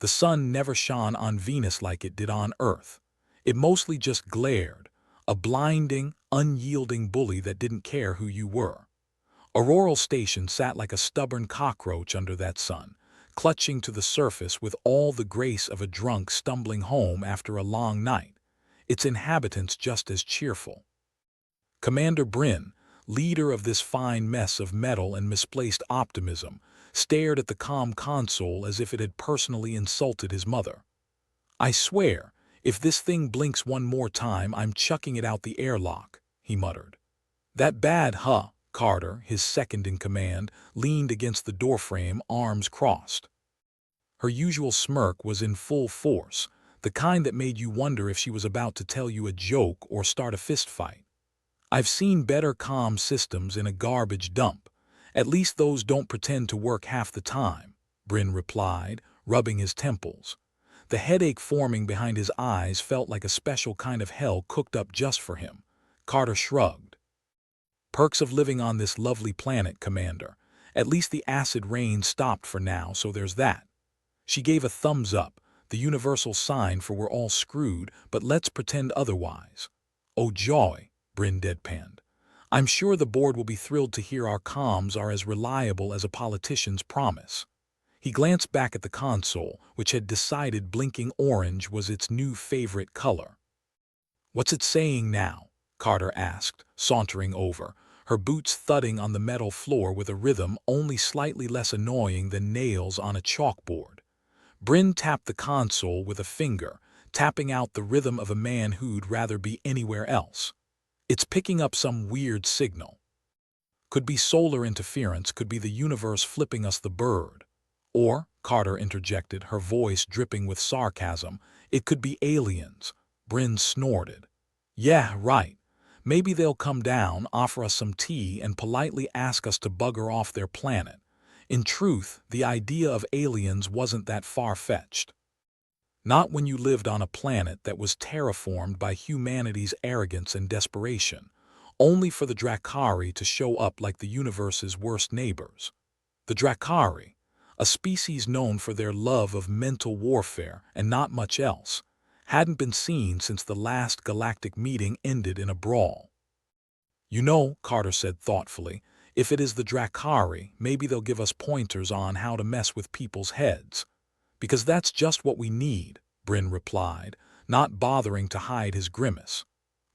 The sun never shone on Venus like it did on Earth. It mostly just glared, a blinding, unyielding bully that didn't care who you were. Auroral Station sat like a stubborn cockroach under that sun, clutching to the surface with all the grace of a drunk stumbling home after a long night, its inhabitants just as cheerful. Commander Bryn, leader of this fine mess of metal and misplaced optimism, stared at the comm console as if it had personally insulted his mother. "I swear, if this thing blinks one more time, I'm chucking it out the airlock," he muttered. "That bad, huh?" Carter, his second-in-command, leaned against the doorframe, arms crossed. Her usual smirk was in full force, the kind that made you wonder if she was about to tell you a joke or start a fistfight. "I've seen better comm systems in a garbage dump. At least those don't pretend to work half the time," Bryn replied, rubbing his temples. The headache forming behind his eyes felt like a special kind of hell cooked up just for him. Carter shrugged. "Perks of living on this lovely planet, Commander. At least the acid rain stopped for now, so there's that." She gave a thumbs up, the universal sign for we're all screwed, but let's pretend otherwise. "Oh joy," Bryn deadpanned. "I'm sure the board will be thrilled to hear our comms are as reliable as a politician's promise." He glanced back at the console, which had decided blinking orange was its new favorite color. "What's it saying now?" Carter asked, sauntering over, her boots thudding on the metal floor with a rhythm only slightly less annoying than nails on a chalkboard. Bryn tapped the console with a finger, tapping out the rhythm of a man who'd rather be anywhere else. "It's picking up some weird signal. Could be solar interference, could be the universe flipping us the bird. Or," Carter interjected, her voice dripping with sarcasm, "it could be aliens." Bryn snorted. "Yeah, right. Maybe they'll come down, offer us some tea, and politely ask us to bugger off their planet." In truth, the idea of aliens wasn't that far-fetched. Not when you lived on a planet that was terraformed by humanity's arrogance and desperation, only for the Drakari to show up like the universe's worst neighbors. The Drakari, a species known for their love of mental warfare and not much else, hadn't been seen since the last galactic meeting ended in a brawl. "You know," Carter said thoughtfully, "if it is the Drakari, maybe they'll give us pointers on how to mess with people's heads." "Because that's just what we need," Bryn replied, not bothering to hide his grimace.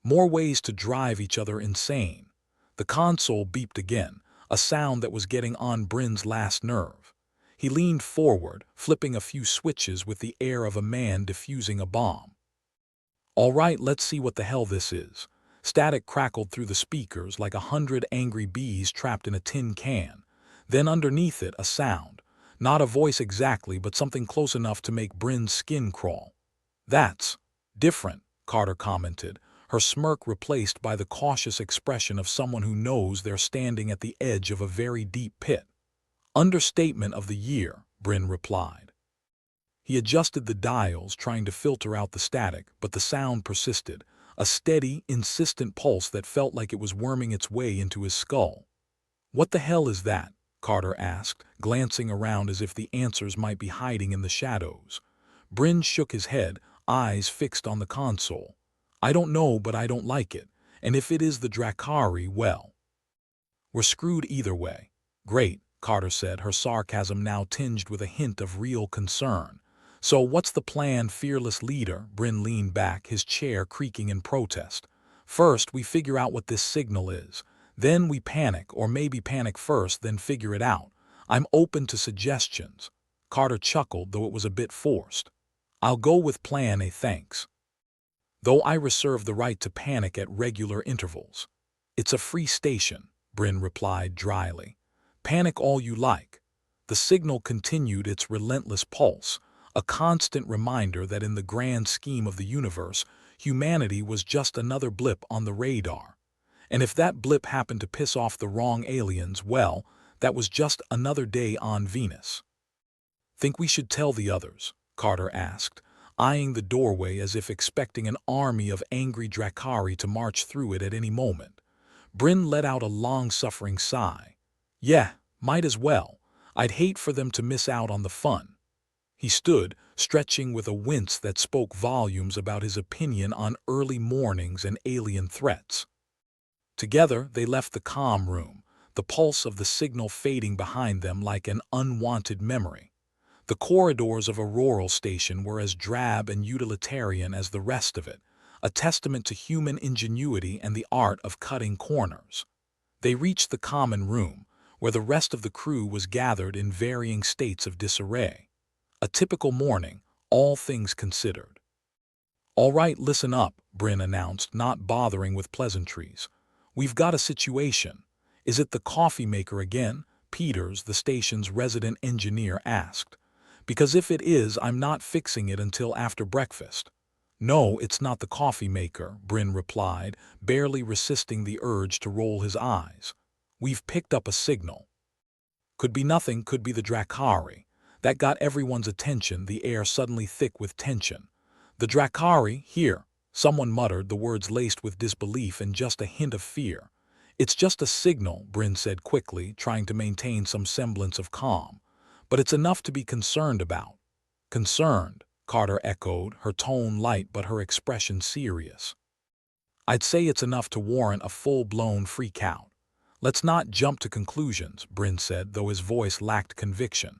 "More ways to drive each other insane." The console beeped again, a sound that was getting on Bryn's last nerve. He leaned forward, flipping a few switches with the air of a man defusing a bomb. "All right, let's see what the hell this is." Static crackled through the speakers like 100 angry bees trapped in a tin can. Then underneath it, a sound. Not a voice exactly, but something close enough to make Bryn's skin crawl. "That's different," Carter commented, her smirk replaced by the cautious expression of someone who knows they're standing at the edge of a very deep pit. "Understatement of the year," Bryn replied. He adjusted the dials, trying to filter out the static, but the sound persisted, a steady, insistent pulse that felt like it was worming its way into his skull. "What the hell is that?" Carter asked, glancing around as if the answers might be hiding in the shadows. Bryn shook his head, eyes fixed on the console. "I don't know, but I don't like it. And if it is the Drakari, well, we're screwed either way." "Great," Carter said, her sarcasm now tinged with a hint of real concern. "So what's the plan, fearless leader?" Bryn leaned back, his chair creaking in protest. "First, we figure out what this signal is. Then we panic, or maybe panic first, then figure it out. I'm open to suggestions." Carter chuckled, though it was a bit forced. "I'll go with plan A, thanks. Though I reserve the right to panic at regular intervals." "It's a free station," Bryn replied dryly. "Panic all you like." The signal continued its relentless pulse, a constant reminder that in the grand scheme of the universe, humanity was just another blip on the radar. And if that blip happened to piss off the wrong aliens, well, that was just another day on Venus. "Think we should tell the others?" Carter asked, eyeing the doorway as if expecting an army of angry Drakari to march through it at any moment. Bryn let out a long-suffering sigh. "Yeah, might as well. I'd hate for them to miss out on the fun." He stood, stretching with a wince that spoke volumes about his opinion on early mornings and alien threats. Together, they left the comm room, the pulse of the signal fading behind them like an unwanted memory. The corridors of Auroral Station were as drab and utilitarian as the rest of it, a testament to human ingenuity and the art of cutting corners. They reached the common room, where the rest of the crew was gathered in varying states of disarray. A typical morning, all things considered. "All right, listen up," Bryn announced, not bothering with pleasantries. "We've got a situation." "Is it the coffee maker again?" Peters, the station's resident engineer, asked. "Because if it is, I'm not fixing it until after breakfast." "No, it's not the coffee maker," Bryn replied, barely resisting the urge to roll his eyes. "We've picked up a signal." Could be nothing, could be the Drakari. That got everyone's attention, the air suddenly thick with tension. "The Drakari, here," someone muttered, the words laced with disbelief and just a hint of fear. "It's just a signal," Bryn said quickly, trying to maintain some semblance of calm. "But it's enough to be concerned about." "Concerned," Carter echoed, her tone light but her expression serious. "I'd say it's enough to warrant a full-blown freak-out." "Let's not jump to conclusions," Bryn said, though his voice lacked conviction.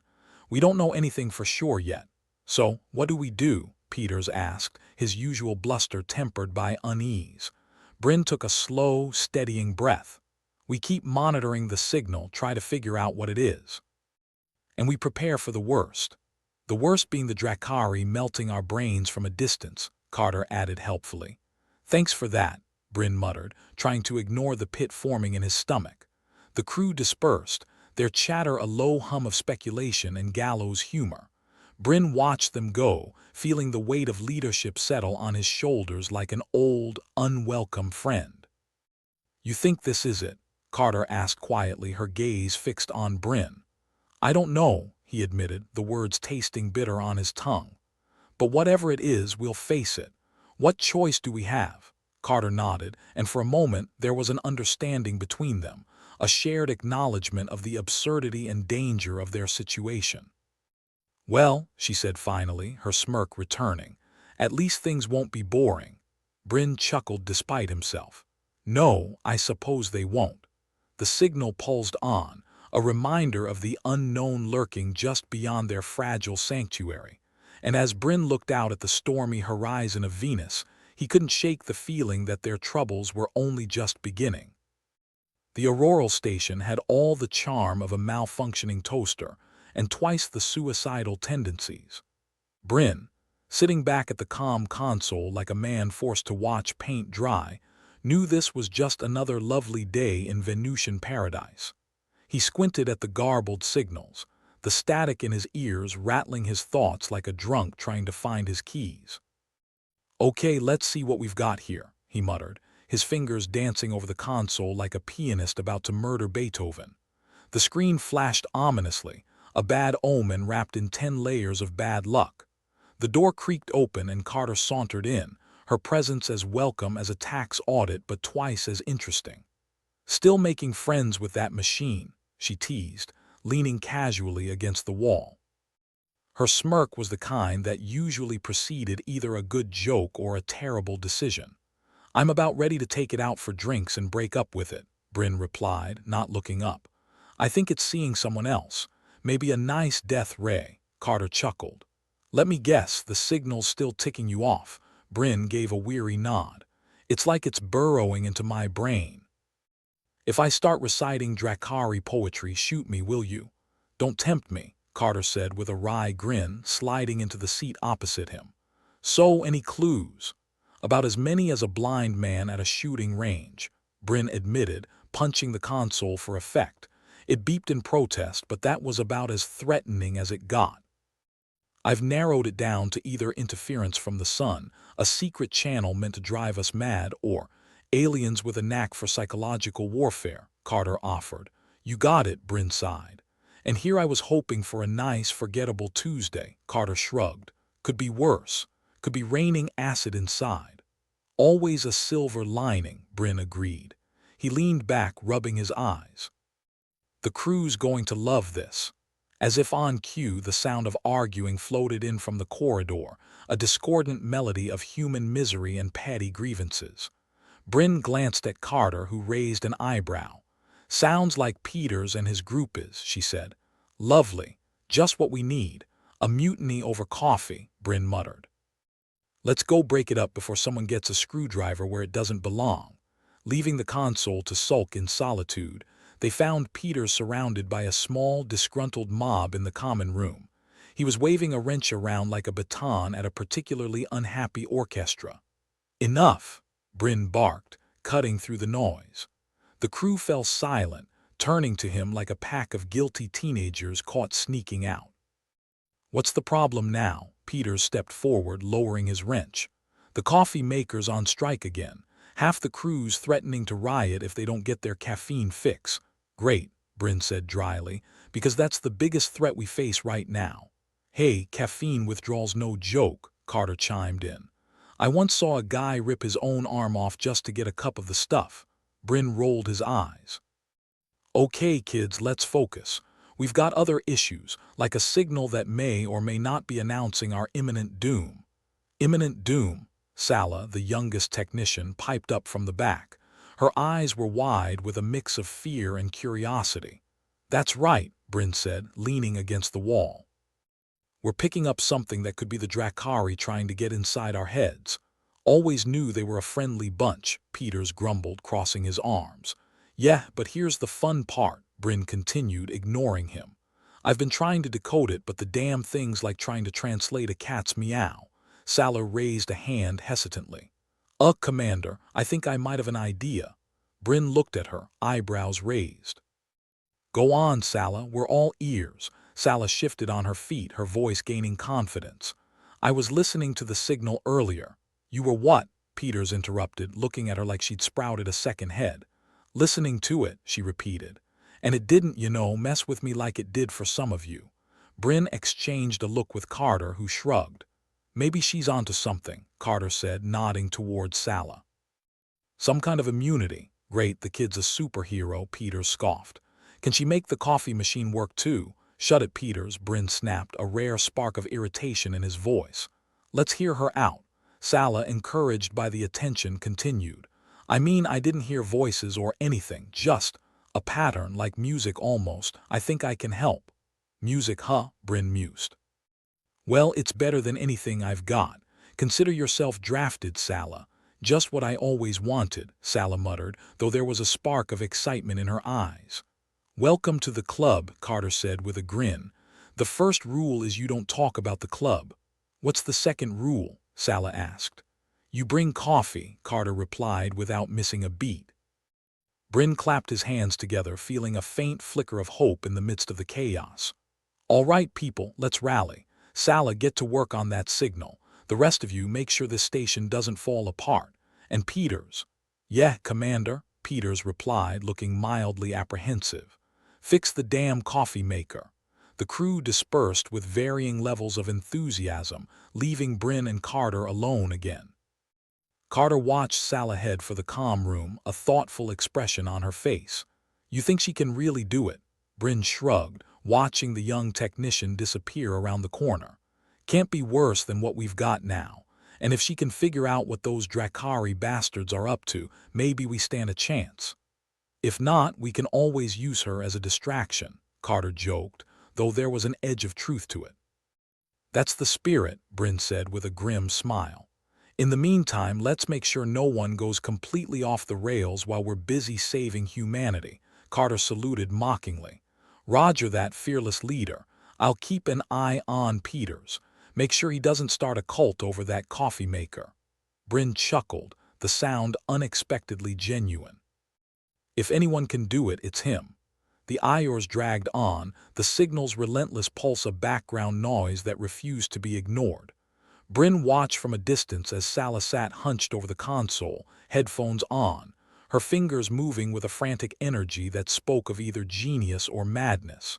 "We don't know anything for sure yet." "So, what do we do?" Peters asked, his usual bluster tempered by unease. Bryn took a slow, steadying breath. "We keep monitoring the signal, try to figure out what it is. And we prepare for the worst. The worst being the Drakari melting our brains from a distance," Carter added helpfully. "Thanks for that," Bryn muttered, trying to ignore the pit forming in his stomach. The crew dispersed, their chatter a low hum of speculation and gallows humor. Bryn watched them go, feeling the weight of leadership settle on his shoulders like an old, unwelcome friend. "You think this is it?" Carter asked quietly, her gaze fixed on Bryn. "I don't know," he admitted, the words tasting bitter on his tongue. "But whatever it is, we'll face it. What choice do we have?" Carter nodded, and for a moment there was an understanding between them, a shared acknowledgement of the absurdity and danger of their situation. "Well," she said finally, her smirk returning, "at least things won't be boring." Bryn chuckled despite himself. "No, I suppose they won't." The signal pulsed on, a reminder of the unknown lurking just beyond their fragile sanctuary. And as Bryn looked out at the stormy horizon of Venus, he couldn't shake the feeling that their troubles were only just beginning. The Auroral Station had all the charm of a malfunctioning toaster, and twice the suicidal tendencies. Bryn, sitting back at the comm console like a man forced to watch paint dry, knew this was just another lovely day in Venusian paradise. He squinted at the garbled signals, the static in his ears rattling his thoughts like a drunk trying to find his keys. "Okay, let's see what we've got here," he muttered, his fingers dancing over the console like a pianist about to murder Beethoven. The screen flashed ominously, a bad omen wrapped in 10 layers of bad luck. The door creaked open and Carter sauntered in, her presence as welcome as a tax audit but twice as interesting. "Still making friends with that machine," she teased, leaning casually against the wall. Her smirk was the kind that usually preceded either a good joke or a terrible decision. "I'm about ready to take it out for drinks and break up with it," Bryn replied, not looking up. "I think it's seeing someone else. Maybe a nice death ray," Carter chuckled. "Let me guess, the signal's still ticking you off." Bryn gave a weary nod. "It's like it's burrowing into my brain. If I start reciting Drakari poetry, shoot me, will you?" "Don't tempt me," Carter said with a wry grin, sliding into the seat opposite him. "So, any clues?" "About as many as a blind man at a shooting range," Bryn admitted, punching the console for effect. It beeped in protest, but that was about as threatening as it got. "I've narrowed it down to either interference from the sun, a secret channel meant to drive us mad, or aliens with a knack for psychological warfare," Carter offered. "You got it," Bryn sighed. "And here I was hoping for a nice, forgettable Tuesday," Carter shrugged. "Could be worse. Could be raining acid inside." "Always a silver lining," Bryn agreed. He leaned back, rubbing his eyes. "The crew's going to love this." As if on cue, the sound of arguing floated in from the corridor, a discordant melody of human misery and petty grievances. Bryn glanced at Carter, who raised an eyebrow. "Sounds like Peters and his groupies," she said. "Lovely. Just what we need. A mutiny over coffee," Bryn muttered. "Let's go break it up before someone gets a screwdriver where it doesn't belong." Leaving the console to sulk in solitude, they found Peters surrounded by a small, disgruntled mob in the common room. He was waving a wrench around like a baton at a particularly unhappy orchestra. "Enough!" Bryn barked, cutting through the noise. The crew fell silent, turning to him like a pack of guilty teenagers caught sneaking out. "What's the problem now?" Peters stepped forward, lowering his wrench. "The coffee maker's on strike again. Half the crew's threatening to riot if they don't get their caffeine fix." "Great," Bryn said dryly, "because that's the biggest threat we face right now." "Hey, caffeine withdrawal's no joke," Carter chimed in. "I once saw a guy rip his own arm off just to get a cup of the stuff." Bryn rolled his eyes. "Okay, kids, let's focus. We've got other issues, like a signal that may or may not be announcing our imminent doom." "Imminent doom," Sala, the youngest technician, piped up from the back. Her eyes were wide with a mix of fear and curiosity. "That's right," Bryn said, leaning against the wall. "We're picking up something that could be the Drakari trying to get inside our heads." "Always knew they were a friendly bunch," Peters grumbled, crossing his arms. "Yeah, but here's the fun part," Bryn continued, ignoring him. "I've been trying to decode it, but the damn thing's like trying to translate a cat's meow." Sala raised a hand hesitantly. Commander, I think I might have an idea." Bryn looked at her, eyebrows raised. "Go on, Sala, we're all ears." Sala shifted on her feet, her voice gaining confidence. "I was listening to the signal earlier." "You were what?" Peters interrupted, looking at her like she'd sprouted a second head. "Listening to it," she repeated. "And it didn't, mess with me like it did for some of you." Bryn exchanged a look with Carter, who shrugged. "Maybe she's onto something," Carter said, nodding towards Sala. "Some kind of immunity. Great, the kid's a superhero," Peters scoffed. "Can she make the coffee machine work too?" "Shut it, Peters," Bryn snapped, a rare spark of irritation in his voice. "Let's hear her out." Sala, encouraged by the attention, continued. "I mean, I didn't hear voices or anything, just a pattern, like music almost. I think I can help." "Music, huh?" Bryn mused. "Well, it's better than anything I've got. Consider yourself drafted, Sala." "Just what I always wanted," Sala muttered, though there was a spark of excitement in her eyes. "Welcome to the club," Carter said with a grin. "The first rule is you don't talk about the club." "What's the second rule?" Sala asked. "You bring coffee," Carter replied without missing a beat. Bryn clapped his hands together, feeling a faint flicker of hope in the midst of the chaos. "All right, people, let's rally. Sala, get to work on that signal. The rest of you, make sure this station doesn't fall apart. And Peters." "Yeah, Commander," Peters replied, looking mildly apprehensive. "Fix the damn coffee maker." The crew dispersed with varying levels of enthusiasm, leaving Bryn and Carter alone again. Carter watched Sala head for the comm room, a thoughtful expression on her face. "You think she can really do it?" Bryn shrugged, watching the young technician disappear around the corner. "Can't be worse than what we've got now. And if she can figure out what those Drakari bastards are up to, maybe we stand a chance. If not, we can always use her as a distraction," Carter joked, though there was an edge of truth to it. "That's the spirit," Bryn said with a grim smile. "In the meantime, let's make sure no one goes completely off the rails while we're busy saving humanity." Carter saluted mockingly. "Roger that, fearless leader. I'll keep an eye on Peters. Make sure he doesn't start a cult over that coffee maker." Bryn chuckled, the sound unexpectedly genuine. "If anyone can do it, it's him." The Iors dragged on, the signal's relentless pulse a background noise that refused to be ignored. Bryn watched from a distance as Sala sat hunched over the console, headphones on, her fingers moving with a frantic energy that spoke of either genius or madness.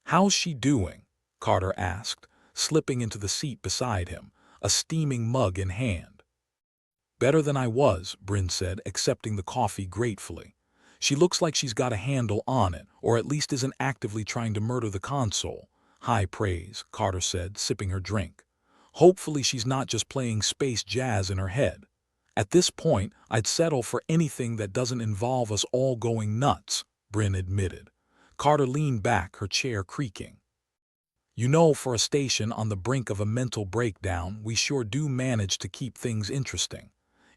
"How's she doing?" Carter asked, slipping into the seat beside him, a steaming mug in hand. "Better than I was," Bryn said, accepting the coffee gratefully. She looks like she's got a handle on it, or at least isn't actively trying to murder the console. High praise, Carter said, sipping her drink. Hopefully she's not just playing space jazz in her head. At this point, I'd settle for anything that doesn't involve us all going nuts, Bryn admitted. Carter leaned back, her chair creaking. You know, for a station on the brink of a mental breakdown, we sure do manage to keep things interesting.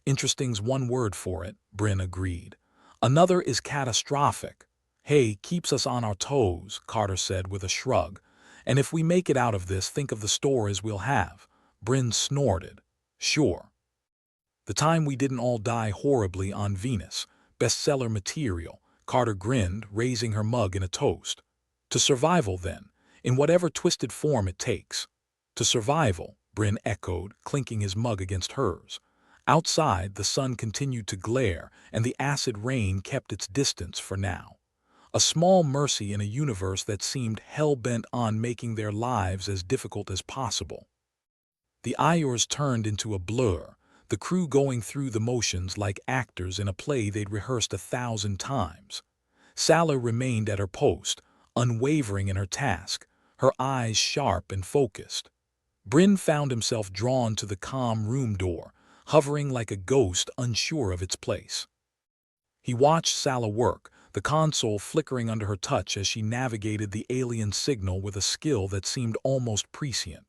Interesting's one word for it, Bryn agreed. Another is catastrophic. Hey, keeps us on our toes, Carter said with a shrug. And if we make it out of this, think of the stories we'll have. Bryn snorted. Sure. The time we didn't all die horribly on Venus. Bestseller material. Carter grinned, raising her mug in a toast. To survival, then, in whatever twisted form it takes. To survival, Bryn echoed, clinking his mug against hers. Outside, the sun continued to glare, and the acid rain kept its distance for now. A small mercy in a universe that seemed hell-bent on making their lives as difficult as possible. The Iors turned into a blur, the crew going through the motions like actors in a play they'd rehearsed 1,000 times. Sala remained at her post, unwavering in her task, her eyes sharp and focused. Bryn found himself drawn to the calm room door, hovering like a ghost unsure of its place. He watched Sala work, the console flickering under her touch as she navigated the alien signal with a skill that seemed almost prescient.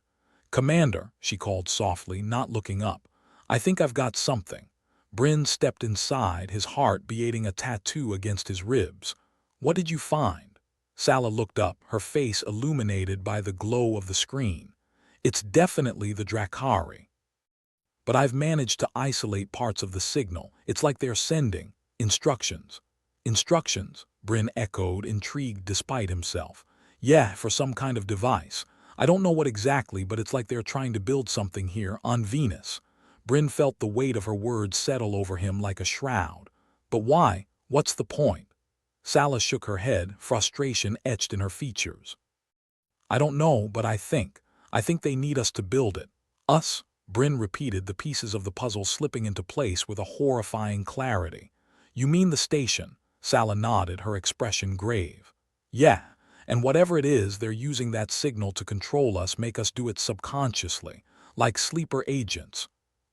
"Commander," she called softly, not looking up, "I think I've got something." Bryn stepped inside, his heart beating a tattoo against his ribs. "What did you find?" Sala looked up, her face illuminated by the glow of the screen. "It's definitely the Drakari. But I've managed to isolate parts of the signal. It's like they're sending instructions." "Instructions?" Bryn echoed, intrigued despite himself. "Yeah, for some kind of device. I don't know what exactly, but it's like they're trying to build something here on Venus." Bryn felt the weight of her words settle over him like a shroud. "But why? What's the point?" Sala shook her head, frustration etched in her features. "I don't know, but I think they need us to build it." "Us?" Bryn repeated, the pieces of the puzzle slipping into place with a horrifying clarity. "You mean the station?" Sala nodded, her expression grave. "Yeah, and whatever it is, they're using that signal to control us, make us do it subconsciously, like sleeper agents."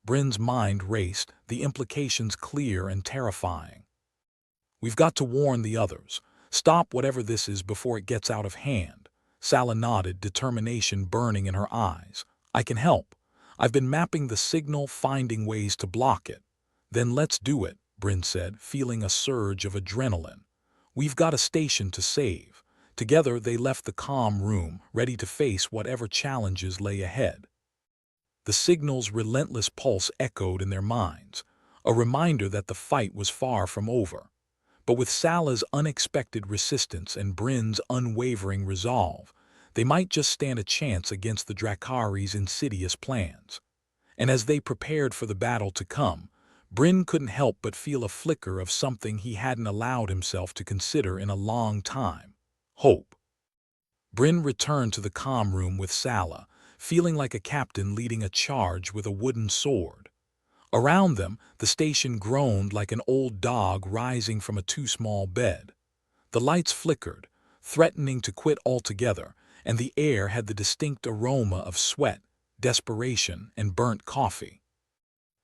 Bryn's mind raced, the implications clear and terrifying. "We've got to warn the others. Stop whatever this is before it gets out of hand." Sala nodded, determination burning in her eyes. "I can help. I've been mapping the signal, finding ways to block it." "Then let's do it," Bryn said, feeling a surge of adrenaline. "We've got a station to save." Together they left the calm room, ready to face whatever challenges lay ahead. The signal's relentless pulse echoed in their minds, a reminder that the fight was far from over. But with Sala's unexpected resistance and Bryn's unwavering resolve, they might just stand a chance against the Drakari's insidious plans. And as they prepared for the battle to come, Bryn couldn't help but feel a flicker of something he hadn't allowed himself to consider in a long time: hope. Bryn returned to the comm room with Sala, feeling like a captain leading a charge with a wooden sword. Around them, the station groaned like an old dog rising from a too-small bed. The lights flickered, threatening to quit altogether, and the air had the distinct aroma of sweat, desperation, and burnt coffee.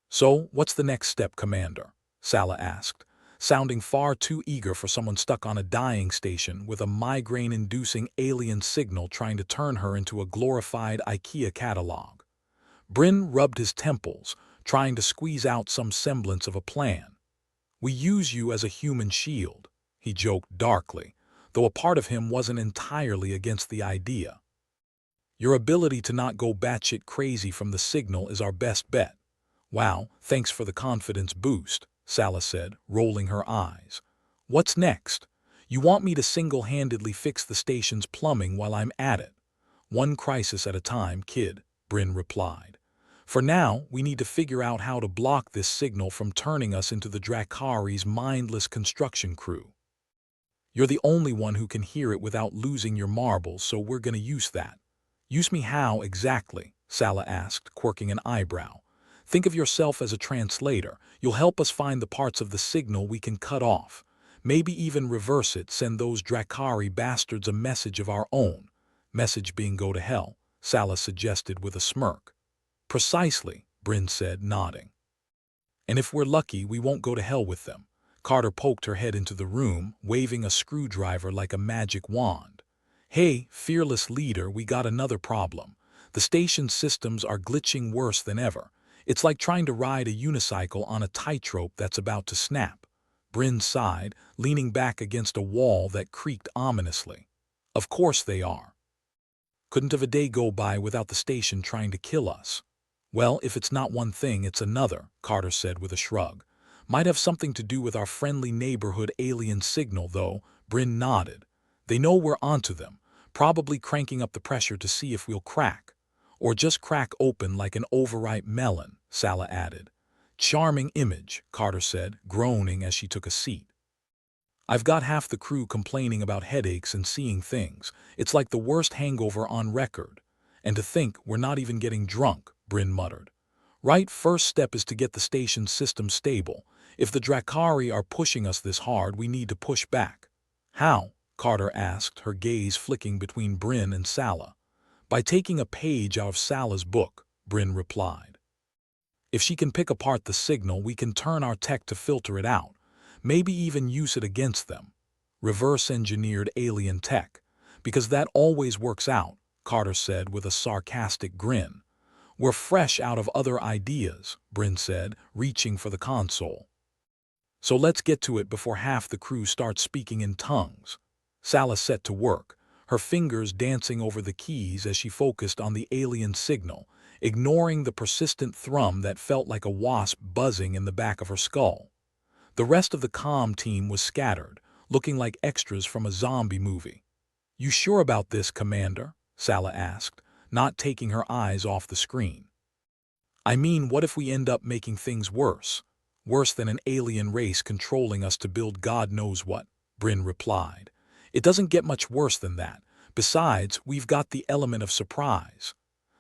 "So, what's the next step, Commander?" Sala asked, sounding far too eager for someone stuck on a dying station with a migraine-inducing alien signal trying to turn her into a glorified IKEA catalog. Bryn rubbed his temples, trying to squeeze out some semblance of a plan. "We use you as a human shield," he joked darkly, though a part of him wasn't entirely against the idea. "Your ability to not go batshit crazy from the signal is our best bet." "Wow, thanks for the confidence boost," Sala said, rolling her eyes. "What's next? You want me to single-handedly fix the station's plumbing while I'm at it?" "One crisis at a time, kid," Bryn replied. "For now, we need to figure out how to block this signal from turning us into the Drakari's mindless construction crew. You're the only one who can hear it without losing your marbles, so we're gonna use that." "Use me how, exactly?" Sala asked, quirking an eyebrow. "Think of yourself as a translator. You'll help us find the parts of the signal we can cut off. Maybe even reverse it, send those Drakari bastards a message of our own. Message being go to hell, Salah suggested with a smirk. Precisely, Bryn said, nodding. And if we're lucky, we won't go to hell with them. Carter poked her head into the room, waving a screwdriver like a magic wand. Hey, fearless leader, we got another problem. The station's systems are glitching worse than ever. It's like trying to ride a unicycle on a tightrope that's about to snap. Bryn sighed, leaning back against a wall that creaked ominously. Of course they are. Couldn't have a day go by without the station trying to kill us. Well, if it's not one thing, it's another, Carter said with a shrug. Might have something to do with our friendly neighborhood alien signal, though. Bryn nodded. They know we're onto them, probably cranking up the pressure to see if we'll crack. Or just crack open like an overripe melon, Salah added. Charming image, Carter said, groaning as she took a seat. I've got half the crew complaining about headaches and seeing things. It's like the worst hangover on record. And to think we're not even getting drunk, Bryn muttered. Right, first step is to get the station's system stable. If the Drakari are pushing us this hard, we need to push back. How? Carter asked, her gaze flicking between Bryn and Salah. By taking a page out of Salah's book, Bryn replied. If she can pick apart the signal, we can turn our tech to filter it out. Maybe even use it against them. Reverse-engineered alien tech. Because that always works out, Carter said with a sarcastic grin. We're fresh out of other ideas, Bryn said, reaching for the console. So let's get to it before half the crew starts speaking in tongues. Salah set to work, her fingers dancing over the keys as she focused on the alien signal, ignoring the persistent thrum that felt like a wasp buzzing in the back of her skull. The rest of the comm team was scattered, looking like extras from a zombie movie. You sure about this, Commander? Salah asked, not taking her eyes off the screen. I mean, what if we end up making things worse? Worse than an alien race controlling us to build God knows what, Bryn replied. It doesn't get much worse than that. Besides, we've got the element of surprise.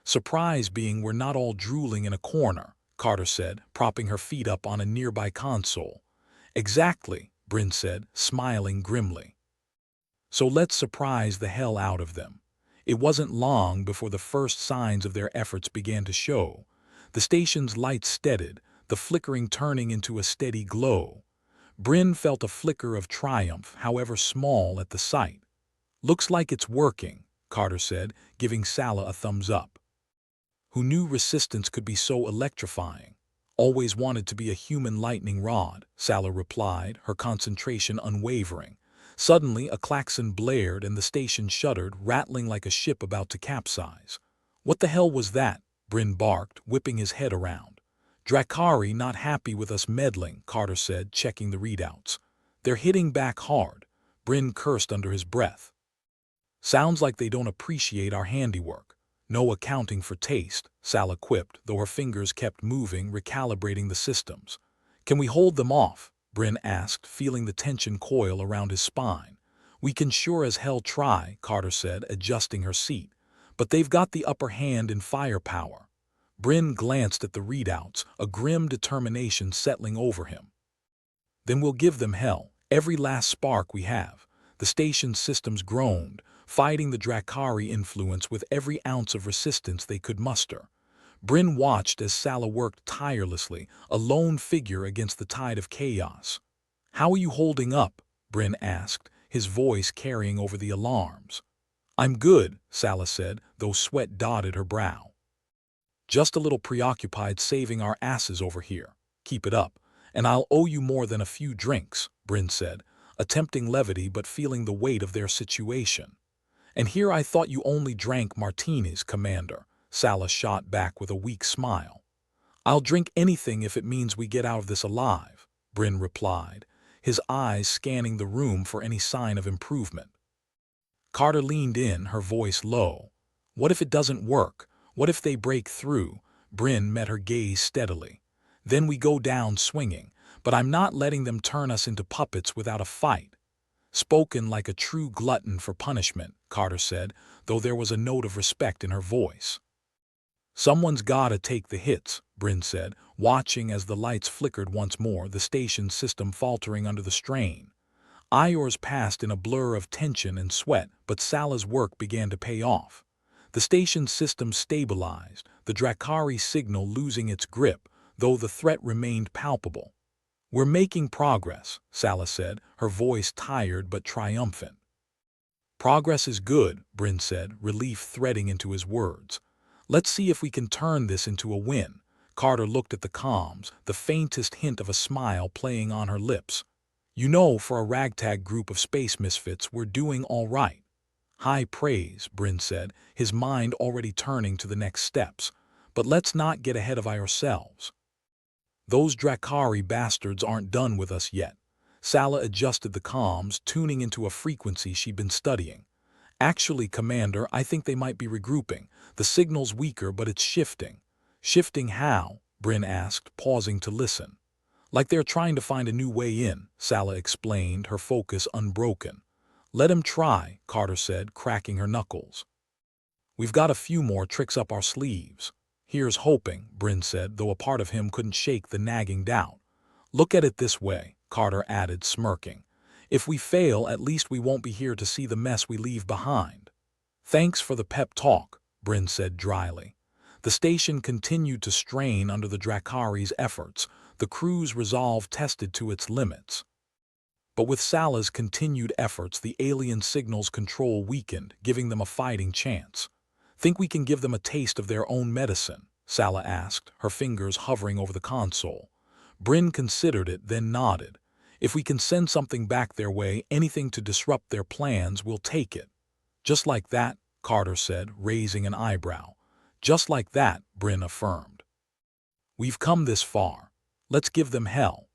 Surprise being we're not all drooling in a corner, Carter said, propping her feet up on a nearby console. Exactly, Bryn said, smiling grimly. So let's surprise the hell out of them. It wasn't long before the first signs of their efforts began to show. The station's lights steadied, the flickering turning into a steady glow. Bryn felt a flicker of triumph, however small, at the sight. Looks like it's working, Carter said, giving Salah a thumbs up. Who knew resistance could be so electrifying? Always wanted to be a human lightning rod, Salah replied, her concentration unwavering. Suddenly, a klaxon blared and the station shuddered, rattling like a ship about to capsize. What the hell was that? Bryn barked, whipping his head around. Drakari not happy with us meddling, Carter said, checking the readouts. They're hitting back hard. Bryn cursed under his breath. Sounds like they don't appreciate our handiwork. No accounting for taste, Salah quipped, though her fingers kept moving, recalibrating the systems. Can we hold them off? Bryn asked, feeling the tension coil around his spine. We can sure as hell try, Carter said, adjusting her seat. But they've got the upper hand in firepower. Bryn glanced at the readouts, a grim determination settling over him. Then we'll give them hell, every last spark we have. The station's systems groaned, fighting the Drakari influence with every ounce of resistance they could muster. Bryn watched as Salah worked tirelessly, a lone figure against the tide of chaos. How are you holding up? Bryn asked, his voice carrying over the alarms. I'm good, Salah said, though sweat dotted her brow. Just a little preoccupied saving our asses over here. Keep it up, and I'll owe you more than a few drinks, Bryn said, attempting levity but feeling the weight of their situation. And here I thought you only drank martinis, Commander, Salah shot back with a weak smile. I'll drink anything if it means we get out of this alive, Bryn replied, his eyes scanning the room for any sign of improvement. Carter leaned in, her voice low. What if it doesn't work? What if they break through? Bryn met her gaze steadily. Then we go down swinging, but I'm not letting them turn us into puppets without a fight. Spoken like a true glutton for punishment, Carter said, though there was a note of respect in her voice. Someone's gotta take the hits, Bryn said, watching as the lights flickered once more, the station system faltering under the strain. Hours passed in a blur of tension and sweat, but Sala's work began to pay off. The station's system stabilized, the Drakari signal losing its grip, though the threat remained palpable. "We're making progress," Sala said, her voice tired but triumphant. "Progress is good," Bryn said, relief threading into his words. "Let's see if we can turn this into a win." Carter looked at the comms, the faintest hint of a smile playing on her lips. "You know, for a ragtag group of space misfits, we're doing all right." "High praise," Bryn said, his mind already turning to the next steps. "But let's not get ahead of ourselves. Those Drakari bastards aren't done with us yet." Sala adjusted the comms, tuning into a frequency she'd been studying. "Actually, Commander, I think they might be regrouping. The signal's weaker, but it's shifting." "Shifting how?" Bryn asked, pausing to listen. "Like they're trying to find a new way in," Sala explained, her focus unbroken. "Let 'em try," Carter said, cracking her knuckles. "We've got a few more tricks up our sleeves." "Here's hoping," Bryn said, though a part of him couldn't shake the nagging doubt. "Look at it this way," Carter added, smirking. "If we fail, at least we won't be here to see the mess we leave behind." "Thanks for the pep talk," Bryn said dryly. The station continued to strain under the Drakari's efforts, the crew's resolve tested to its limits. But with Sala's continued efforts, the alien signal's control weakened, giving them a fighting chance. "Think we can give them a taste of their own medicine?" Sala asked, her fingers hovering over the console. Bryn considered it, then nodded. "If we can send something back their way, anything to disrupt their plans, we'll take it." "Just like that?" Carter said, raising an eyebrow. "Just like that," Bryn affirmed. "We've come this far. Let's give them hell."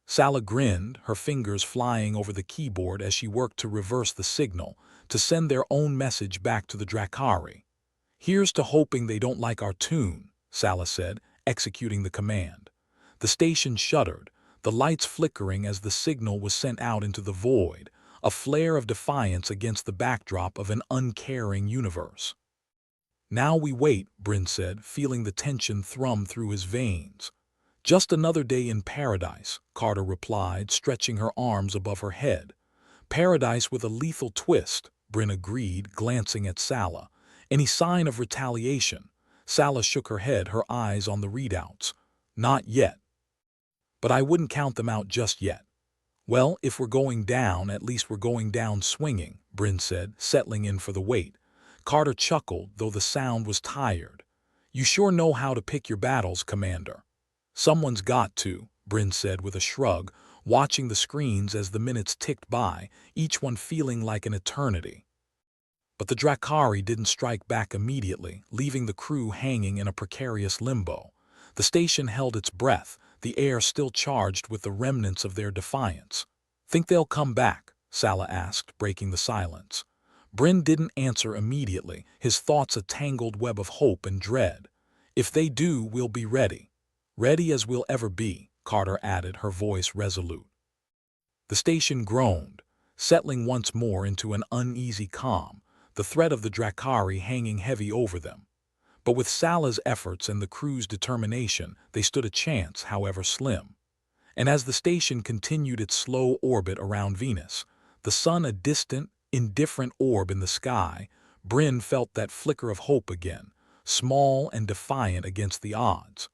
Sala grinned, her fingers flying over the keyboard as she worked to reverse the signal, to send their own message back to the Drakari. "Here's to hoping they don't like our tune," Sala said, executing the command. The station shuddered, the lights flickering as the signal was sent out into the void, a flare of defiance against the backdrop of an uncaring universe. "Now we wait," Bryn said, feeling the tension thrum through his veins. "Just another day in paradise," Carter replied, stretching her arms above her head. "Paradise with a lethal twist," Bryn agreed, glancing at Sala. "Any sign of retaliation?" Sala shook her head, her eyes on the readouts. "Not yet. But I wouldn't count them out just yet." "Well, if we're going down, at least we're going down swinging," Bryn said, settling in for the wait. Carter chuckled, though the sound was tired. "You sure know how to pick your battles, Commander." "Someone's got to," Bryn said with a shrug, watching the screens as the minutes ticked by, each one feeling like an eternity. But the Drakari didn't strike back immediately, leaving the crew hanging in a precarious limbo. The station held its breath, the air still charged with the remnants of their defiance. "Think they'll come back?" Sala asked, breaking the silence. Bryn didn't answer immediately, his thoughts a tangled web of hope and dread. "If they do, we'll be ready." "Ready as we'll ever be," Carter added, her voice resolute. The station groaned, settling once more into an uneasy calm, the threat of the Drakari hanging heavy over them. But with Sala's efforts and the crew's determination, they stood a chance, however slim. And as the station continued its slow orbit around Venus, the sun a distant, indifferent orb in the sky, Bryn felt that flicker of hope again, small and defiant against the odds.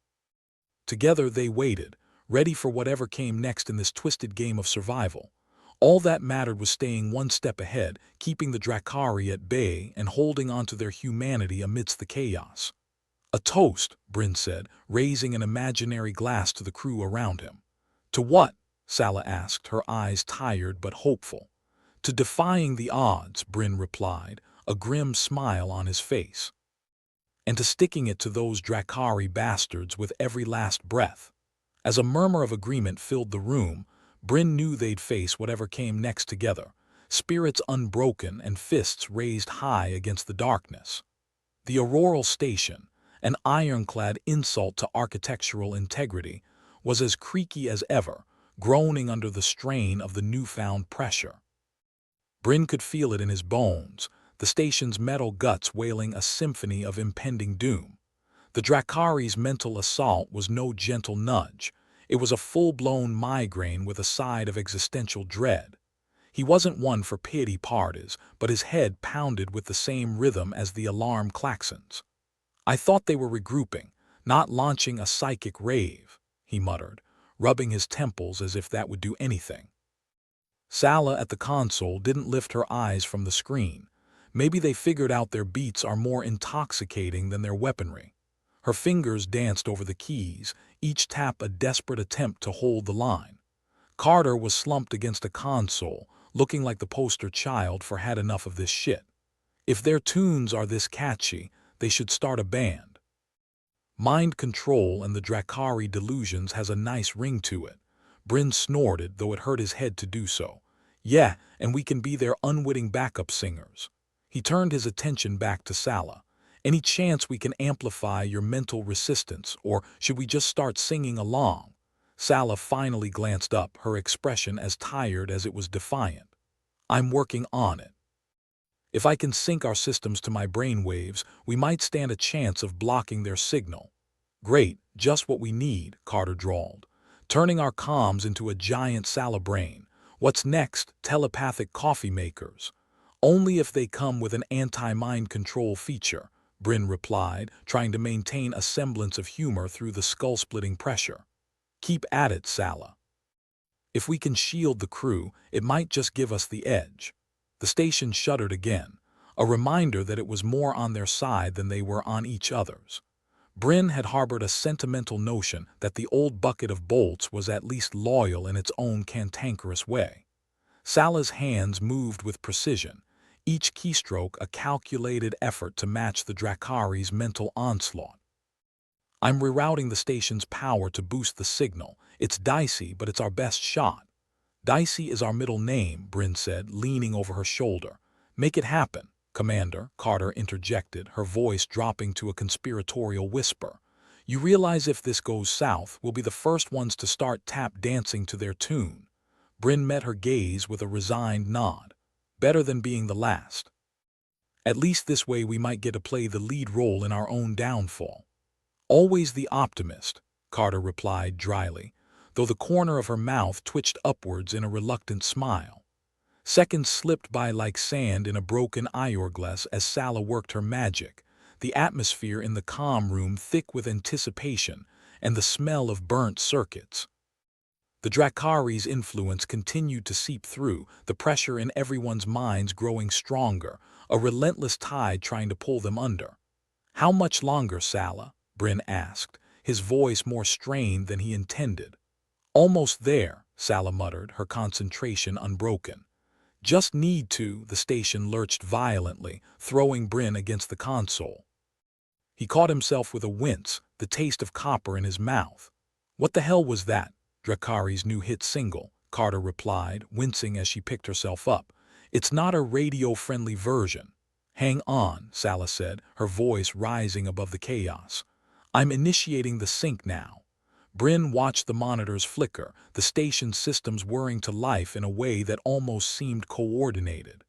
Together they waited, ready for whatever came next in this twisted game of survival. All that mattered was staying one step ahead, keeping the Drakari at bay and holding on to their humanity amidst the chaos. "A toast," Bryn said, raising an imaginary glass to the crew around him. "To what?" Sala asked, her eyes tired but hopeful. "To defying the odds," Bryn replied, a grim smile on his face. "And to sticking it to those Drakari bastards with every last breath." As a murmur of agreement filled the room, Bryn knew they'd face whatever came next together, spirits unbroken and fists raised high against the darkness. The Auroral Station, an ironclad insult to architectural integrity, was as creaky as ever, groaning under the strain of the newfound pressure. Bryn could feel it in his bones, the station's metal guts wailing a symphony of impending doom. The Drakari's mental assault was no gentle nudge. It was a full-blown migraine with a side of existential dread. He wasn't one for pity parties, but his head pounded with the same rhythm as the alarm klaxons. "I thought they were regrouping, not launching a psychic rave," he muttered, rubbing his temples as if that would do anything. Sala at the console didn't lift her eyes from the screen. Maybe they figured out their beats are more intoxicating than their weaponry. Her fingers danced over the keys, each tap a desperate attempt to hold the line. Carter was slumped against a console, looking like the poster child for "had enough of this shit." If their tunes are this catchy, they should start a band. "Mind Control and the Drakari Delusions has a nice ring to it." Bryn snorted, though it hurt his head to do so. "Yeah, and we can be their unwitting backup singers." He turned his attention back to Sala. "Any chance we can amplify your mental resistance, or should we just start singing along?" Sala finally glanced up, her expression as tired as it was defiant. "I'm working on it. If I can sync our systems to my brainwaves, we might stand a chance of blocking their signal." "Great, just what we need," Carter drawled. "Turning our comms into a giant Sala brain. What's next? Telepathic coffee makers." "Only if they come with an anti-mind control feature," Bryn replied, trying to maintain a semblance of humor through the skull-splitting pressure. "Keep at it, Sala. If we can shield the crew, it might just give us the edge." The station shuddered again, a reminder that it was more on their side than they were on each other's. Bryn had harbored a sentimental notion that the old bucket of bolts was at least loyal in its own cantankerous way. Sala's hands moved with precision, each keystroke a calculated effort to match the Drakari's mental onslaught. "I'm rerouting the station's power to boost the signal. It's dicey, but it's our best shot." "Dicey is our middle name," Bryn said, leaning over her shoulder. "Make it happen, Commander," Carter interjected, her voice dropping to a conspiratorial whisper. "You realize if this goes south, we'll be the first ones to start tap dancing to their tune." Bryn met her gaze with a resigned nod. "Better than being the last. At least this way we might get to play the lead role in our own downfall." "Always the optimist," Carter replied dryly, though the corner of her mouth twitched upwards in a reluctant smile. Seconds slipped by like sand in a broken hourglass as Sala worked her magic, the atmosphere in the comm room thick with anticipation and the smell of burnt circuits. The Drakari's influence continued to seep through, the pressure in everyone's minds growing stronger, a relentless tide trying to pull them under. "How much longer, Sala?" Bryn asked, his voice more strained than he intended. "Almost there," Sala muttered, her concentration unbroken. "Just need to." The station lurched violently, throwing Bryn against the console. He caught himself with a wince, the taste of copper in his mouth. "What the hell was that?" "Drakari's new hit single," Carter replied, wincing as she picked herself up. "It's not a radio-friendly version." "Hang on," Sala said, her voice rising above the chaos. "I'm initiating the sync now." Bryn watched the monitors flicker, the station's systems whirring to life in a way that almost seemed coordinated.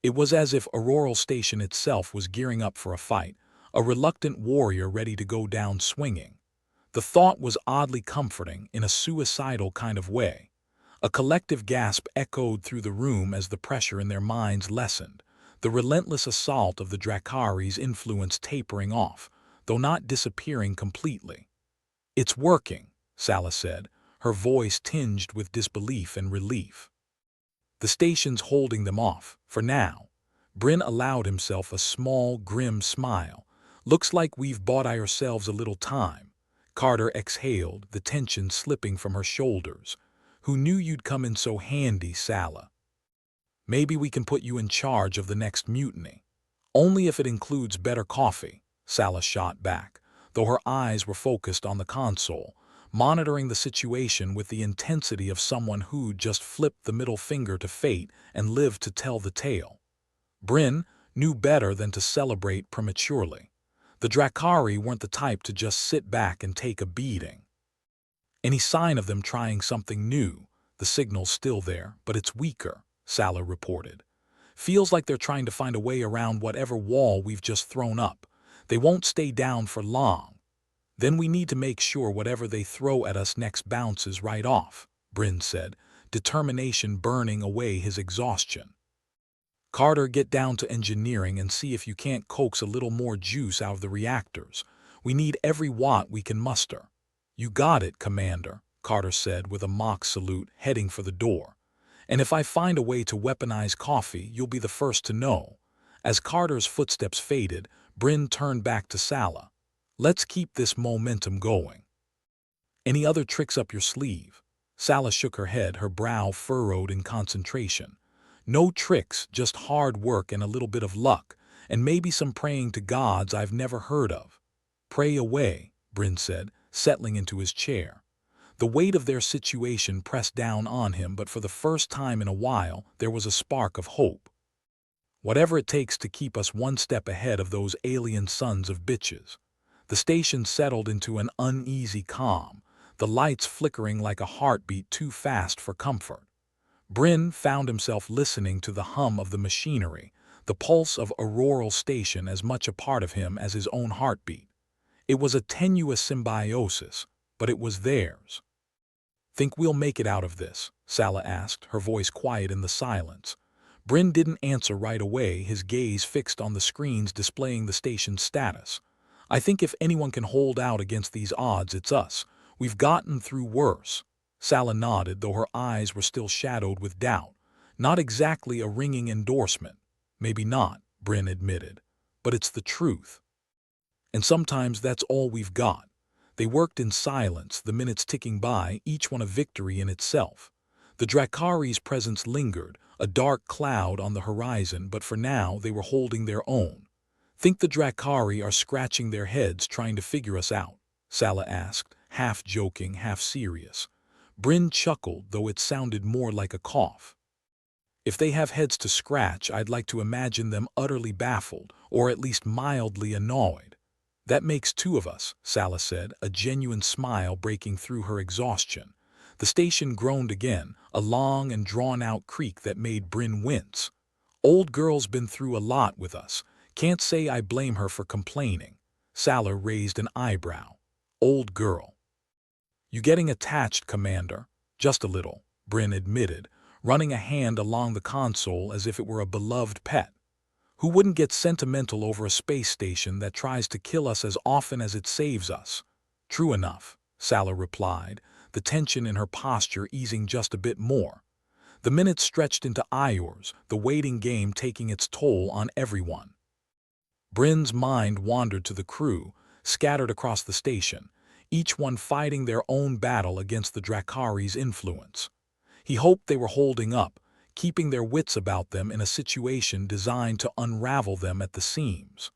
It was as if Auroral Station itself was gearing up for a fight, a reluctant warrior ready to go down swinging. The thought was oddly comforting in a suicidal kind of way. A collective gasp echoed through the room as the pressure in their minds lessened, the relentless assault of the Drakari's influence tapering off, though not disappearing completely. "It's working," Sala said, her voice tinged with disbelief and relief. "The station's holding them off, for now." Bryn allowed himself a small, grim smile. "Looks like we've bought ourselves a little time." Carter exhaled, the tension slipping from her shoulders. "Who knew you'd come in so handy, Sala? Maybe we can put you in charge of the next mutiny." "Only if it includes better coffee," Sala shot back, though her eyes were focused on the console, monitoring the situation with the intensity of someone who'd just flipped the middle finger to fate and lived to tell the tale. Bryn knew better than to celebrate prematurely. The Drakari weren't the type to just sit back and take a beating. "Any sign of them trying something new?" "The signal's still there, but it's weaker," Sala reported. "Feels like they're trying to find a way around whatever wall we've just thrown up. They won't stay down for long." "Then we need to make sure whatever they throw at us next bounces right off," Bryn said, determination burning away his exhaustion. "Carter, get down to engineering and see if you can't coax a little more juice out of the reactors. We need every watt we can muster." "You got it, Commander," Carter said with a mock salute, heading for the door. "And if I find a way to weaponize coffee, you'll be the first to know." As Carter's footsteps faded, Bryn turned back to Sala. "Let's keep this momentum going. Any other tricks up your sleeve?" Sala shook her head, her brow furrowed in concentration. "No tricks, just hard work and a little bit of luck, and maybe some praying to gods I've never heard of." "Pray away," Bryn said, settling into his chair. The weight of their situation pressed down on him, but for the first time in a while there was a spark of hope. "Whatever it takes to keep us one step ahead of those alien sons of bitches." The station settled into an uneasy calm, the lights flickering like a heartbeat too fast for comfort. Bryn found himself listening to the hum of the machinery, the pulse of Auroral Station as much a part of him as his own heartbeat. It was a tenuous symbiosis, but it was theirs. "Think we'll make it out of this?" Sala asked, her voice quiet in the silence. Bryn didn't answer right away, his gaze fixed on the screens displaying the station's status. "I think if anyone can hold out against these odds, it's us. We've gotten through worse." Sala nodded, though her eyes were still shadowed with doubt. "Not exactly a ringing endorsement." "Maybe not," Bryn admitted, "but it's the truth. And sometimes that's all we've got." They worked in silence, the minutes ticking by, each one a victory in itself. The Drakkari's presence lingered, a dark cloud on the horizon, but for now they were holding their own. "Think the Drakkari are scratching their heads trying to figure us out?" Sala asked, half joking, half serious. Bryn chuckled, though it sounded more like a cough. "If they have heads to scratch, I'd like to imagine them utterly baffled, or at least mildly annoyed." "That makes two of us," Sala said, a genuine smile breaking through her exhaustion. The station groaned again, a long and drawn-out creak that made Bryn wince. "Old girl's been through a lot with us. Can't say I blame her for complaining." Sala raised an eyebrow. "Old girl." "You getting attached, Commander?" "Just a little," Bryn admitted, running a hand along the console as if it were a beloved pet. "Who wouldn't get sentimental over a space station that tries to kill us as often as it saves us?" "True enough," Sala replied, the tension in her posture easing just a bit more. The minutes stretched into hours, the waiting game taking its toll on everyone. Bryn's mind wandered to the crew, scattered across the station, each one fighting their own battle against the Drakkari's influence. He hoped they were holding up, keeping their wits about them in a situation designed to unravel them at the seams.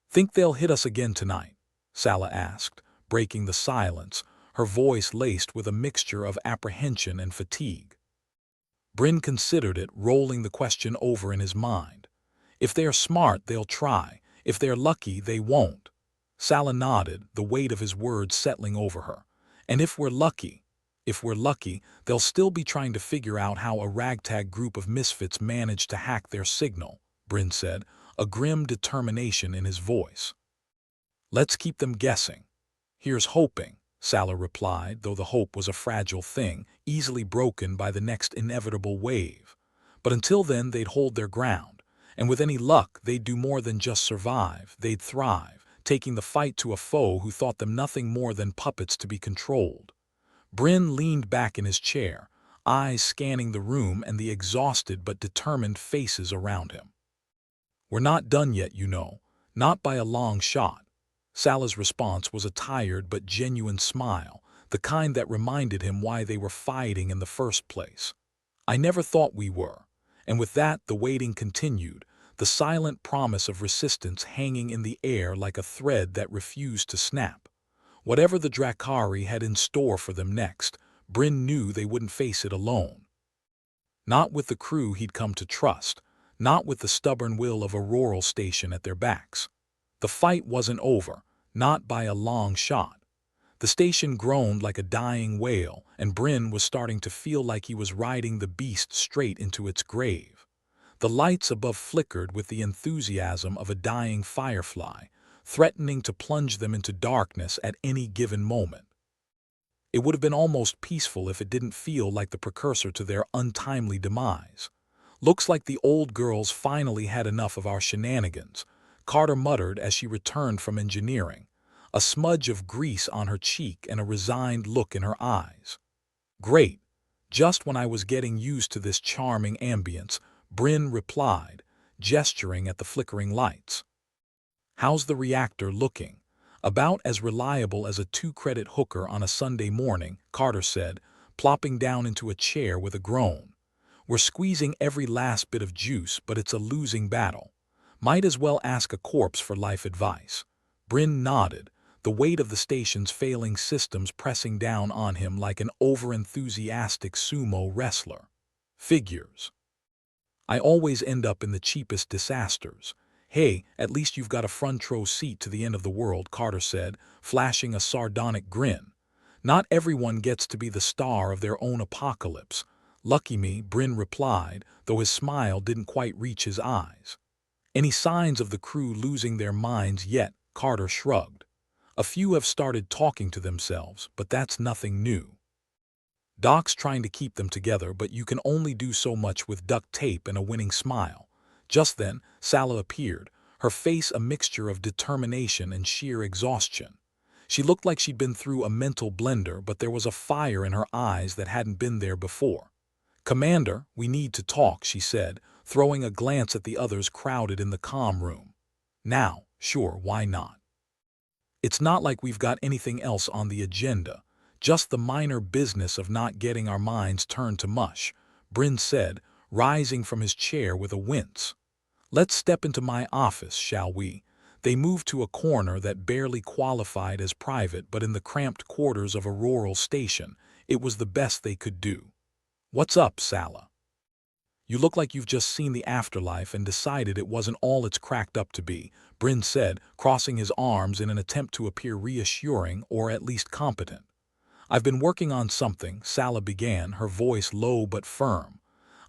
"Think they'll hit us again tonight?" Sala asked, breaking the silence, her voice laced with a mixture of apprehension and fatigue. Bryn considered it, rolling the question over in his mind. "If they're smart, they'll try. If they're lucky, they won't." Sala nodded, the weight of his words settling over her. "And if we're lucky, they'll still be trying to figure out how a ragtag group of misfits managed to hack their signal," Bryn said, a grim determination in his voice. "Let's keep them guessing." "Here's hoping," Sala replied, though the hope was a fragile thing, easily broken by the next inevitable wave. But until then they'd hold their ground, and with any luck they'd do more than just survive, they'd thrive, taking the fight to a foe who thought them nothing more than puppets to be controlled. Bryn leaned back in his chair, eyes scanning the room and the exhausted but determined faces around him. "We're not done yet, you know, not by a long shot." Sala's response was a tired but genuine smile, the kind that reminded him why they were fighting in the first place. "I never thought we were." And with that the waiting continued, the silent promise of resistance hanging in the air like a thread that refused to snap. Whatever the Drakkari had in store for them next, Bryn knew they wouldn't face it alone. Not with the crew he'd come to trust, not with the stubborn will of Auroral Station at their backs. The fight wasn't over, not by a long shot. The station groaned like a dying whale, and Bryn was starting to feel like he was riding the beast straight into its grave. The lights above flickered with the enthusiasm of a dying firefly, threatening to plunge them into darkness at any given moment. It would have been almost peaceful if it didn't feel like the precursor to their untimely demise. Looks like the old girls finally had enough of our shenanigans, Carter muttered as she returned from engineering, a smudge of grease on her cheek and a resigned look in her eyes. Great. Just when I was getting used to this charming ambience, Bryn replied, gesturing at the flickering lights. How's the reactor looking? About as reliable as a 2-credit hooker on a Sunday morning, Carter said, plopping down into a chair with a groan. We're squeezing every last bit of juice, but it's a losing battle. Might as well ask a corpse for life advice. Bryn nodded, the weight of the station's failing systems pressing down on him like an overenthusiastic sumo wrestler. Figures. I always end up in the cheapest disasters. Hey, at least you've got a front row seat to the end of the world, Carter said, flashing a sardonic grin. Not everyone gets to be the star of their own apocalypse. Lucky me, Bryn replied, though his smile didn't quite reach his eyes. Any signs of the crew losing their minds yet? Carter shrugged. A few have started talking to themselves, but that's nothing new. Doc's trying to keep them together, but you can only do so much with duct tape and a winning smile. Just then, Sala appeared, her face a mixture of determination and sheer exhaustion. She looked like she'd been through a mental blender, but there was a fire in her eyes that hadn't been there before. Commander, we need to talk, she said, throwing a glance at the others crowded in the comm room. Now, sure, why not? It's not like we've got anything else on the agenda, just the minor business of not getting our minds turned to mush, Bryn said, rising from his chair with a wince. Let's step into my office, shall we? They moved to a corner that barely qualified as private, but in the cramped quarters of a rural station, it was the best they could do. What's up, Sala? You look like you've just seen the afterlife and decided it wasn't all it's cracked up to be, Bryn said, crossing his arms in an attempt to appear reassuring or at least competent. I've been working on something, Sala began, her voice low but firm.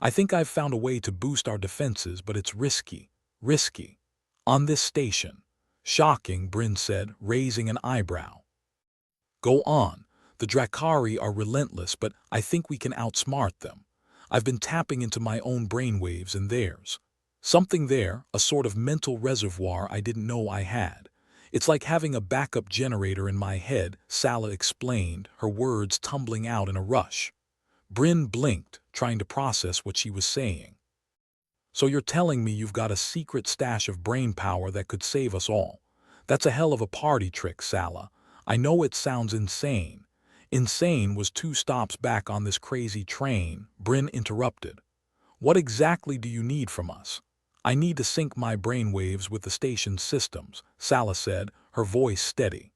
I think I've found a way to boost our defenses, but it's risky. Risky. On this station. Shocking, Bryn said, raising an eyebrow. Go on. The Drakari are relentless, but I think we can outsmart them. I've been tapping into my own brainwaves and theirs. Something there, a sort of mental reservoir I didn't know I had. It's like having a backup generator in my head, Sala explained, her words tumbling out in a rush. Bryn blinked, trying to process what she was saying. So you're telling me you've got a secret stash of brain power that could save us all? That's a hell of a party trick, Sala. I know it sounds insane. Insane was 2 stops back on this crazy train, Bryn interrupted. What exactly do you need from us? I need to sync my brainwaves with the station's systems, Sala said, her voice steady.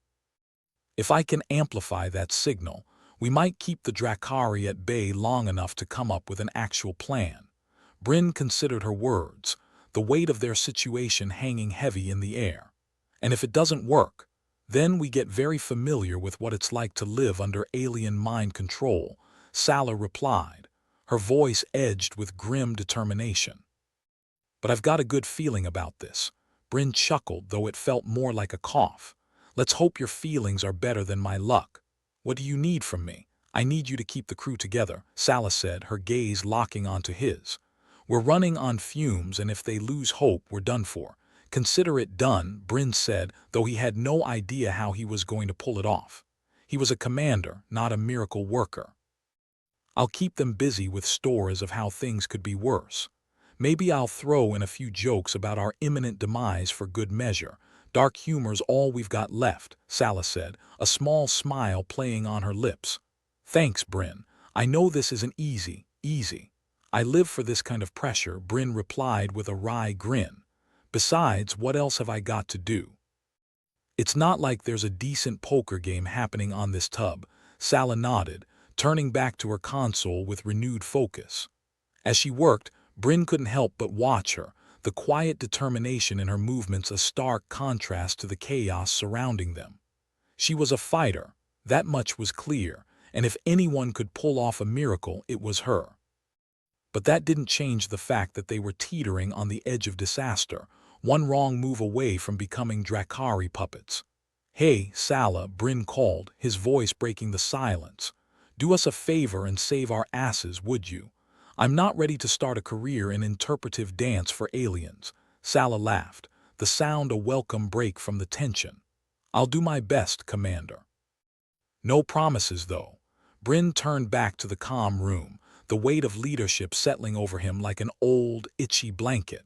If I can amplify that signal, we might keep the Drakari at bay long enough to come up with an actual plan. Bryn considered her words, the weight of their situation hanging heavy in the air. And if it doesn't work, then we get very familiar with what it's like to live under alien mind control, Sala replied, her voice edged with grim determination. But I've got a good feeling about this. Bryn chuckled, though it felt more like a cough. Let's hope your feelings are better than my luck. What do you need from me? I need you to keep the crew together, Sala said, her gaze locking onto his. We're running on fumes, and if they lose hope, we're done for. Consider it done, Bryn said, though he had no idea how he was going to pull it off. He was a commander, not a miracle worker. I'll keep them busy with stories of how things could be worse. Maybe I'll throw in a few jokes about our imminent demise for good measure. Dark humor's all we've got left, Sala said, a small smile playing on her lips. Thanks, Bryn. I know this isn't easy. I live for this kind of pressure, Bryn replied with a wry grin. Besides, what else have I got to do? It's not like there's a decent poker game happening on this tub, Sala nodded, turning back to her console with renewed focus. As she worked, Bryn couldn't help but watch her, the quiet determination in her movements a stark contrast to the chaos surrounding them. She was a fighter, that much was clear, and if anyone could pull off a miracle, it was her. But that didn't change the fact that they were teetering on the edge of disaster, one wrong move away from becoming Drakari puppets. "Hey, Sala," Bryn called, his voice breaking the silence. "Do us a favor and save our asses, would you? I'm not ready to start a career in interpretive dance for aliens." Sala laughed, the sound a welcome break from the tension. "I'll do my best, Commander." No promises, though. Bryn turned back to the calm room, the weight of leadership settling over him like an old, itchy blanket.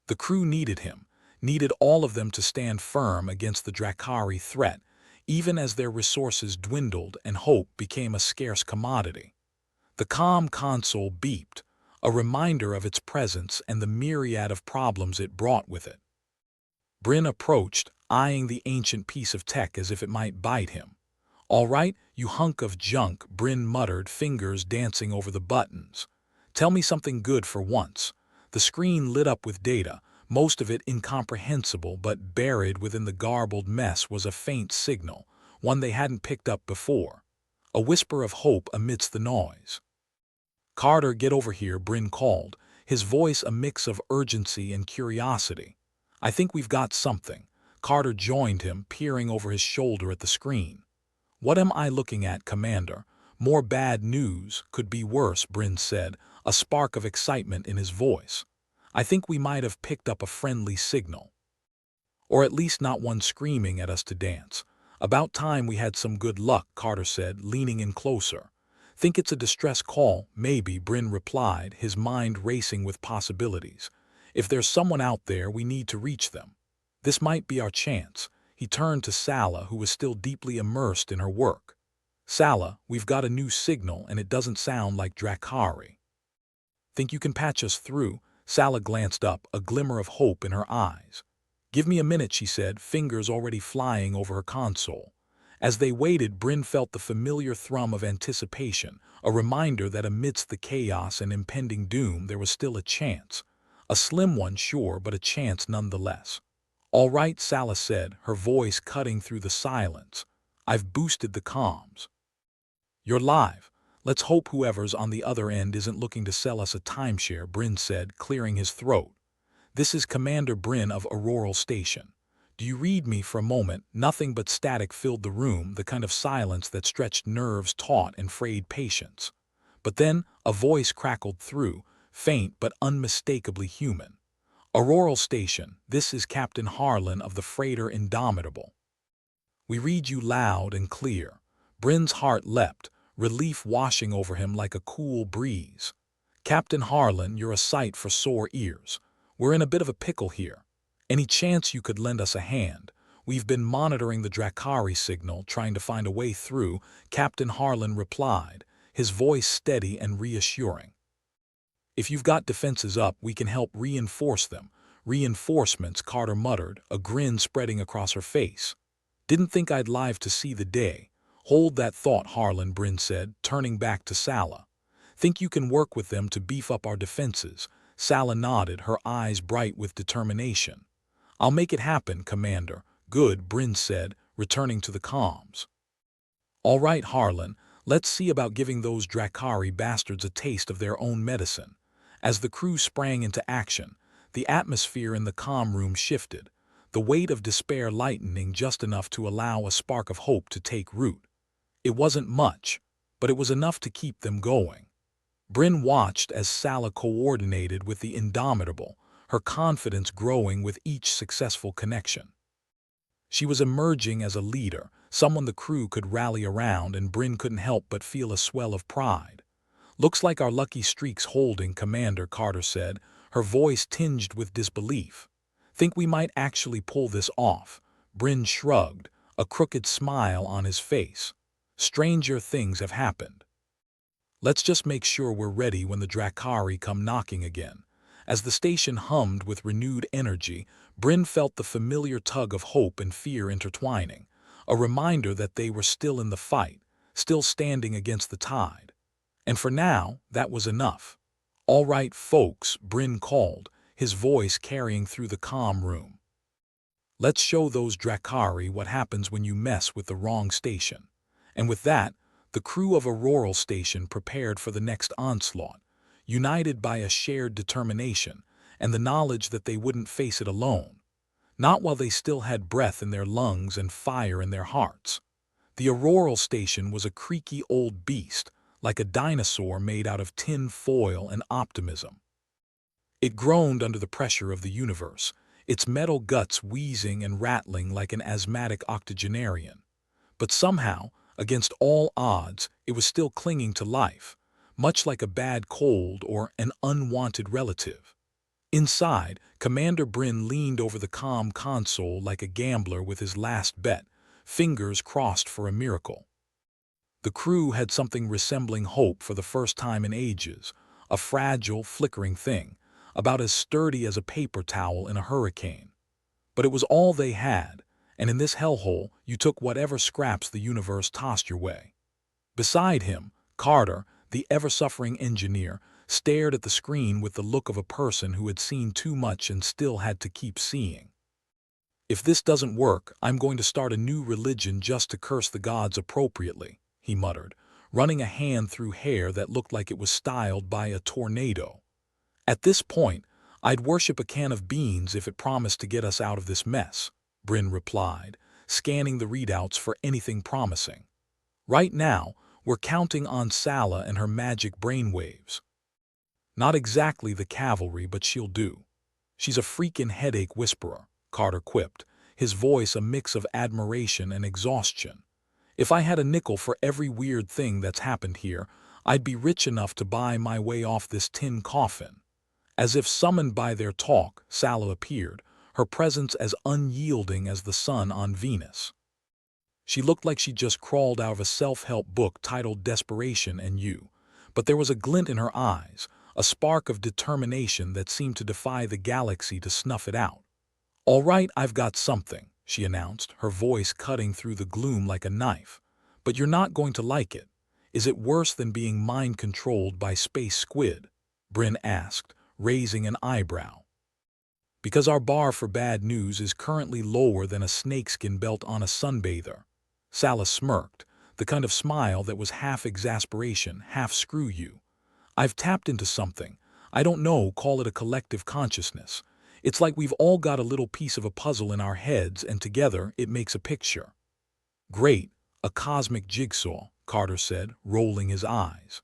The crew needed him, needed all of them to stand firm against the Drakari threat, even as their resources dwindled and hope became a scarce commodity. The comm console beeped, a reminder of its presence and the myriad of problems it brought with it. Bryn approached, eyeing the ancient piece of tech as if it might bite him. "All right, you hunk of junk," Bryn muttered, fingers dancing over the buttons. "Tell me something good for once." The screen lit up with data, most of it incomprehensible, but buried within the garbled mess was a faint signal, one they hadn't picked up before. A whisper of hope amidst the noise. "Carter, get over here," Bryn called, his voice a mix of urgency and curiosity. "I think we've got something." Carter joined him, peering over his shoulder at the screen. "What am I looking at, Commander?" "More bad news, could be worse," Bryn said, a spark of excitement in his voice. "I think we might have picked up a friendly signal. Or at least not one screaming at us to dance." "About time we had some good luck," Carter said, leaning in closer. "Think it's a distress call?" "Maybe," Bryn replied, his mind racing with possibilities. "If there's someone out there, we need to reach them. This might be our chance." He turned to Sala, who was still deeply immersed in her work. "Sala, we've got a new signal and it doesn't sound like Drakari. Think you can patch us through?" Sala glanced up, a glimmer of hope in her eyes. "Give me a minute," she said, fingers already flying over her console. As they waited, Bryn felt the familiar thrum of anticipation, a reminder that amidst the chaos and impending doom there was still a chance. A slim one, sure, but a chance nonetheless. "All right," Sala said, her voice cutting through the silence. "I've boosted the comms. You're live. Let's hope whoever's on the other end isn't looking to sell us a timeshare," Bryn said, clearing his throat. "This is Commander Bryn of Auroral Station. Do you read me?" For a moment, nothing but static filled the room, the kind of silence that stretched nerves taut and frayed patience. But then a voice crackled through, faint but unmistakably human. "Auroral Station, this is Captain Harlan of the freighter Indomitable. We read you loud and clear." Bryn's heart leapt, relief washing over him like a cool breeze. "Captain Harlan, you're a sight for sore ears. We're in a bit of a pickle here. Any chance you could lend us a hand? We've been monitoring the Drakari signal, trying to find a way through," Captain Harlan replied, his voice steady and reassuring. "If you've got defenses up, we can help reinforce them." "Reinforcements," Carter muttered, a grin spreading across her face. "Didn't think I'd live to see the day." "Hold that thought, Harlan," Bryn said, turning back to Sala. "Think you can work with them to beef up our defenses?" Sala nodded, her eyes bright with determination. "I'll make it happen, Commander." "Good," Bryn said, returning to the comms. "All right, Harlan, let's see about giving those Drakari bastards a taste of their own medicine." As the crew sprang into action, the atmosphere in the comm room shifted, the weight of despair lightening just enough to allow a spark of hope to take root. It wasn't much, but it was enough to keep them going. Bryn watched as Sala coordinated with the Indomitable, her confidence growing with each successful connection. She was emerging as a leader, someone the crew could rally around, and Bryn couldn't help but feel a swell of pride. "Looks like our lucky streak's holding, Commander," Carter said, her voice tinged with disbelief. "Think we might actually pull this off?" Bryn shrugged, a crooked smile on his face. "Stranger things have happened. Let's just make sure we're ready when the Drakari come knocking again." As the station hummed with renewed energy, Bryn felt the familiar tug of hope and fear intertwining, a reminder that they were still in the fight, still standing against the tide. And for now, that was enough. "All right, folks," Bryn called, his voice carrying through the comm room. "Let's show those Drakari what happens when you mess with the wrong station." And with that, the crew of Auroral Station prepared for the next onslaught, united by a shared determination and the knowledge that they wouldn't face it alone. Not while they still had breath in their lungs and fire in their hearts. The auroral station was a creaky old beast, like a dinosaur made out of tin foil and optimism. It groaned under the pressure of the universe, its metal guts wheezing and rattling like an asthmatic octogenarian. But somehow, against all odds, it was still clinging to life, much like a bad cold or an unwanted relative. Inside, Commander Bryn leaned over the comm console like a gambler with his last bet, fingers crossed for a miracle. The crew had something resembling hope for the first time in ages, a fragile, flickering thing, about as sturdy as a paper towel in a hurricane. But it was all they had, and in this hellhole you took whatever scraps the universe tossed your way. Beside him, Carter, the ever-suffering engineer, stared at the screen with the look of a person who had seen too much and still had to keep seeing. "If this doesn't work, I'm going to start a new religion just to curse the gods appropriately," he muttered, running a hand through hair that looked like it was styled by a tornado. "At this point, I'd worship a can of beans if it promised to get us out of this mess," Bryn replied, scanning the readouts for anything promising. "Right now, we're counting on Sala and her magic brainwaves." "Not exactly the cavalry, but she'll do. She's a freaking headache whisperer," Carter quipped, his voice a mix of admiration and exhaustion. "If I had a nickel for every weird thing that's happened here, I'd be rich enough to buy my way off this tin coffin." As if summoned by their talk, Sala appeared, her presence as unyielding as the sun on Venus. She looked like she'd just crawled out of a self-help book titled Desperation and You, but there was a glint in her eyes, a spark of determination that seemed to defy the galaxy to snuff it out. "All right, I've got something," she announced, her voice cutting through the gloom like a knife. "But you're not going to like it. Is it worse than being mind-controlled by space squid?" Bryn asked, raising an eyebrow. "Because our bar for bad news is currently lower than a snakeskin belt on a sunbather." Sala smirked, the kind of smile that was half exasperation, half screw you. "I've tapped into something. I don't know, call it a collective consciousness. It's like we've all got a little piece of a puzzle in our heads and together it makes a picture." "Great, a cosmic jigsaw," Carter said, rolling his eyes.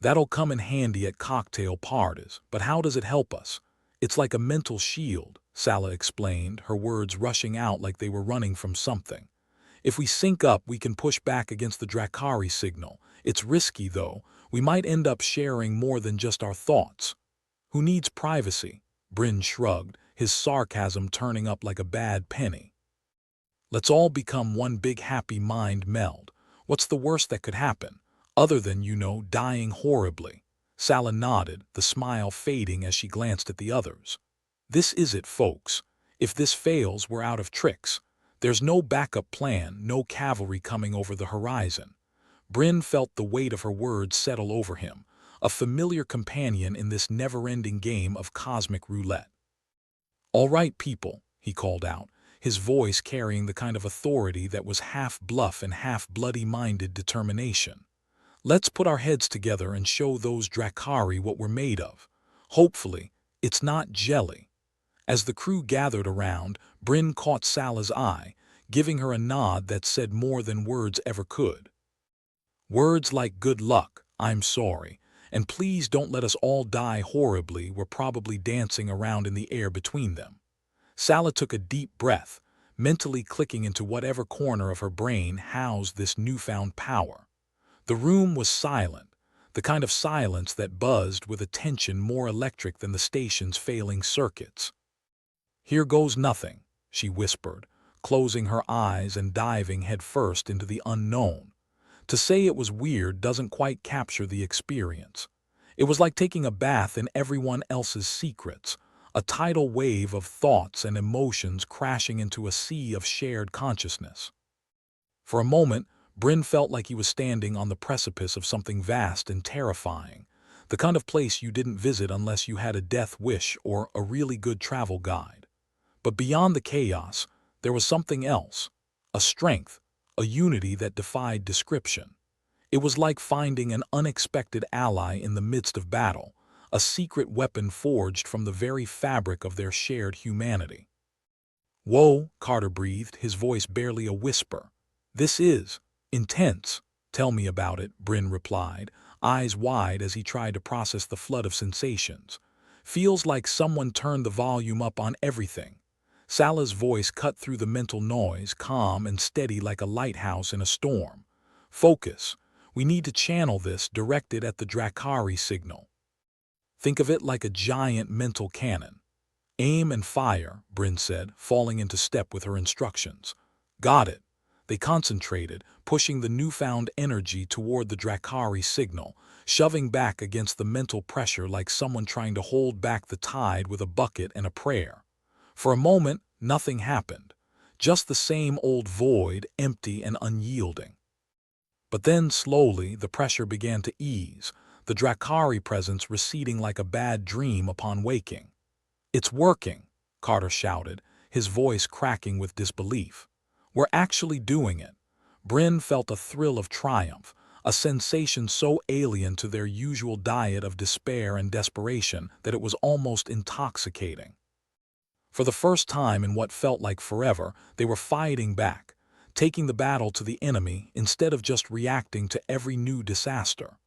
"That'll come in handy at cocktail parties, but how does it help us?" "It's like a mental shield," Sala explained, her words rushing out like they were running from something. "If we sync up, we can push back against the Drakari signal. It's risky, though. We might end up sharing more than just our thoughts." "Who needs privacy?" Bryn shrugged, his sarcasm turning up like a bad penny. "Let's all become one big happy mind meld. What's the worst that could happen? Other than, dying horribly." Sala nodded, the smile fading as she glanced at the others. "This is it, folks. If this fails, we're out of tricks. There's no backup plan, no cavalry coming over the horizon." Bryn felt the weight of her words settle over him, a familiar companion in this never-ending game of cosmic roulette. "All right, people," he called out, his voice carrying the kind of authority that was half bluff and half bloody-minded determination. "Let's put our heads together and show those Drakari what we're made of. Hopefully, it's not jelly." As the crew gathered around, Bryn caught Sala's eye, giving her a nod that said more than words ever could. Words like "good luck," "I'm sorry," and "please don't let us all die horribly" were probably dancing around in the air between them. Sala took a deep breath, mentally clicking into whatever corner of her brain housed this newfound power. The room was silent, the kind of silence that buzzed with a tension more electric than the station's failing circuits. "Here goes nothing," she whispered, closing her eyes and diving headfirst into the unknown. To say it was weird doesn't quite capture the experience. It was like taking a bath in everyone else's secrets, a tidal wave of thoughts and emotions crashing into a sea of shared consciousness. For a moment, Bryn felt like he was standing on the precipice of something vast and terrifying, the kind of place you didn't visit unless you had a death wish or a really good travel guide. But beyond the chaos, there was something else, a strength, a unity that defied description. It was like finding an unexpected ally in the midst of battle, a secret weapon forged from the very fabric of their shared humanity. Whoa, Carter breathed, his voice barely a whisper. This is intense. Tell me about it, Bryn replied, eyes wide as he tried to process the flood of sensations. Feels like someone turned the volume up on everything. Salah's voice cut through the mental noise, calm and steady like a lighthouse in a storm. Focus. We need to channel this, directed at the Drakari signal. Think of it like a giant mental cannon. Aim and fire, Bryn said, falling into step with her instructions. Got it. They concentrated, pushing the newfound energy toward the Drakari signal, shoving back against the mental pressure like someone trying to hold back the tide with a bucket and a prayer. For a moment, nothing happened. Just the same old void, empty and unyielding. But then, slowly, the pressure began to ease, the Drakari presence receding like a bad dream upon waking. It's working, Carter shouted, his voice cracking with disbelief. We're actually doing it. Bryn felt a thrill of triumph, a sensation so alien to their usual diet of despair and desperation that it was almost intoxicating. For the first time in what felt like forever, they were fighting back, taking the battle to the enemy instead of just reacting to every new disaster.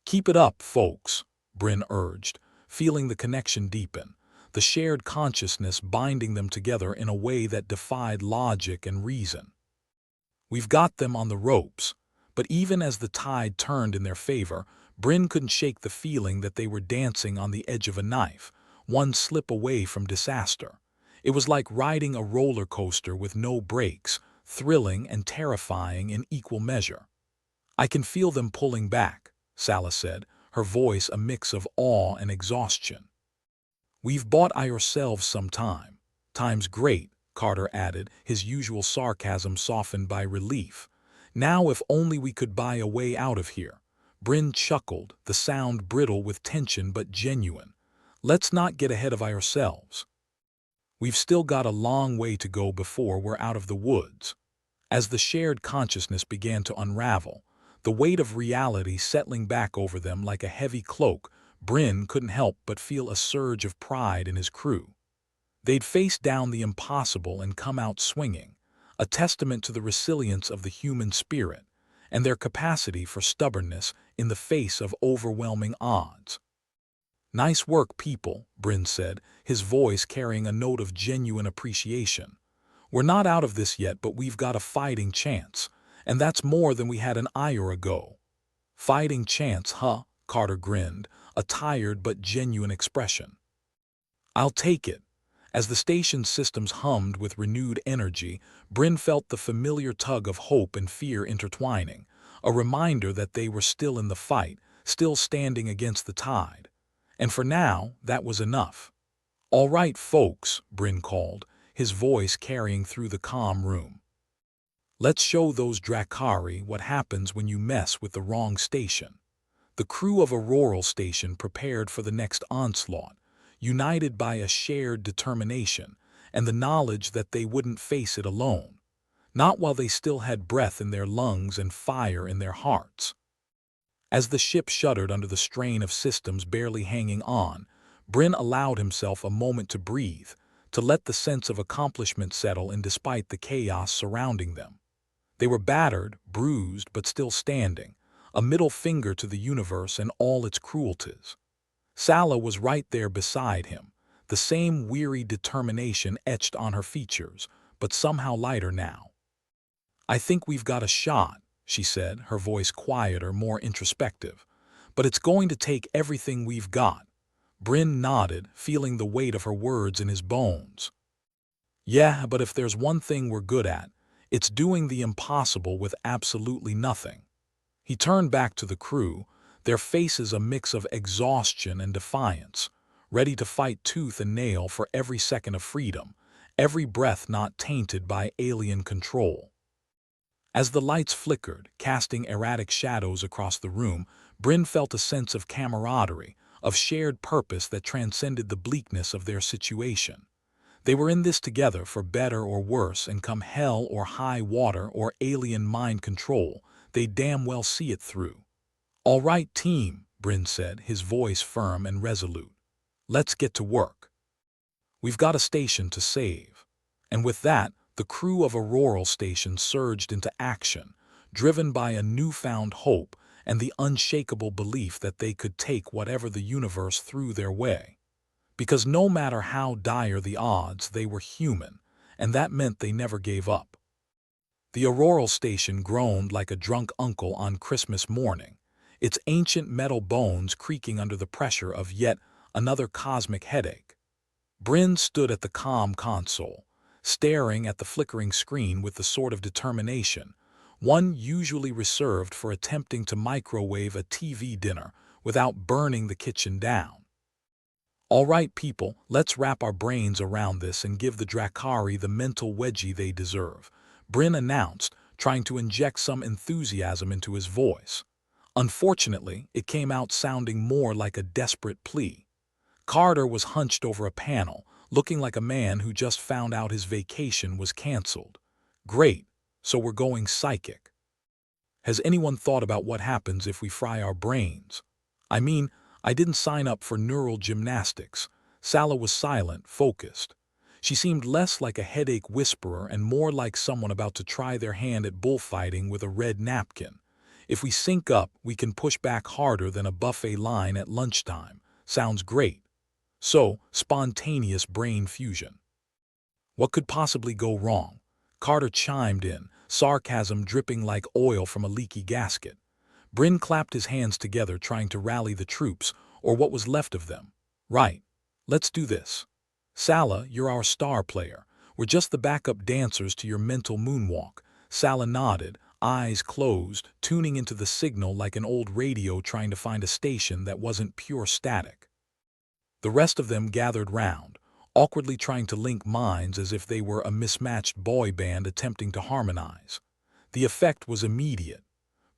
Keep it up, folks, Bryn urged, feeling the connection deepen, the shared consciousness binding them together in a way that defied logic and reason. We've got them on the ropes, but even as the tide turned in their favor, Bryn couldn't shake the feeling that they were dancing on the edge of a knife, one slip away from disaster. It was like riding a roller coaster with no brakes, thrilling and terrifying in equal measure. I can feel them pulling back, Salah said, her voice a mix of awe and exhaustion. We've bought ourselves some time. Time's great, Carter added, his usual sarcasm softened by relief. Now if only we could buy a way out of here. Bryn chuckled, the sound brittle with tension but genuine. Let's not get ahead of ourselves. We've still got a long way to go before we're out of the woods. As the shared consciousness began to unravel, the weight of reality settling back over them like a heavy cloak, Bryn couldn't help but feel a surge of pride in his crew. They'd faced down the impossible and come out swinging, a testament to the resilience of the human spirit and their capacity for stubbornness in the face of overwhelming odds. Nice work, people, Bryn said, his voice carrying a note of genuine appreciation. We're not out of this yet, but we've got a fighting chance, and that's more than we had an hour ago. Fighting chance, huh? Carter grinned, a tired but genuine expression. I'll take it. As the station's systems hummed with renewed energy, Bryn felt the familiar tug of hope and fear intertwining, a reminder that they were still in the fight, still standing against the tide. And for now, that was enough. All right, folks, Bryn called, his voice carrying through the calm room. Let's show those Drakari what happens when you mess with the wrong station. The crew of Auroral Station prepared for the next onslaught, united by a shared determination and the knowledge that they wouldn't face it alone, not while they still had breath in their lungs and fire in their hearts. As the ship shuddered under the strain of systems barely hanging on, Bryn allowed himself a moment to breathe, to let the sense of accomplishment settle in despite the chaos surrounding them. They were battered, bruised, but still standing, a middle finger to the universe and all its cruelties. Salah was right there beside him, the same weary determination etched on her features, but somehow lighter now. I think we've got a shot, she said, her voice quieter, more introspective. But it's going to take everything we've got. Bryn nodded, feeling the weight of her words in his bones. Yeah, but if there's one thing we're good at, it's doing the impossible with absolutely nothing. He turned back to the crew, their faces a mix of exhaustion and defiance, ready to fight tooth and nail for every second of freedom, every breath not tainted by alien control. As the lights flickered, casting erratic shadows across the room, Bryn felt a sense of camaraderie, of shared purpose that transcended the bleakness of their situation. They were in this together for better or worse, and come hell or high water or alien mind control, they'd damn well see it through. All right, team, Bryn said, his voice firm and resolute. Let's get to work. We've got a station to save. And with that, the crew of Auroral Station surged into action, driven by a newfound hope and the unshakable belief that they could take whatever the universe threw their way. Because no matter how dire the odds, they were human, and that meant they never gave up. The Auroral Station groaned like a drunk uncle on Christmas morning, its ancient metal bones creaking under the pressure of yet another cosmic headache. Bryn stood at the comm console, staring at the flickering screen with the sort of determination one usually reserved for attempting to microwave a TV dinner without burning the kitchen down. All right, people, let's wrap our brains around this and give the Drakari the mental wedgie they deserve, Bryn announced, trying to inject some enthusiasm into his voice. Unfortunately, it came out sounding more like a desperate plea. Carter was hunched over a panel, looking like a man who just found out his vacation was canceled. Great, so we're going psychic. Has anyone thought about what happens if we fry our brains? I mean, I didn't sign up for neural gymnastics. Sala was silent, focused. She seemed less like a headache whisperer and more like someone about to try their hand at bullfighting with a red napkin. If we sync up, we can push back harder than a buffet line at lunchtime. Sounds great. So, spontaneous brain fusion. What could possibly go wrong? Carter chimed in, sarcasm dripping like oil from a leaky gasket. Bryn clapped his hands together, trying to rally the troops, or what was left of them. Right. Let's do this. Sala, you're our star player. We're just the backup dancers to your mental moonwalk. Sala nodded, eyes closed, tuning into the signal like an old radio trying to find a station that wasn't pure static. The rest of them gathered round, awkwardly trying to link minds as if they were a mismatched boy band attempting to harmonize. The effect was immediate.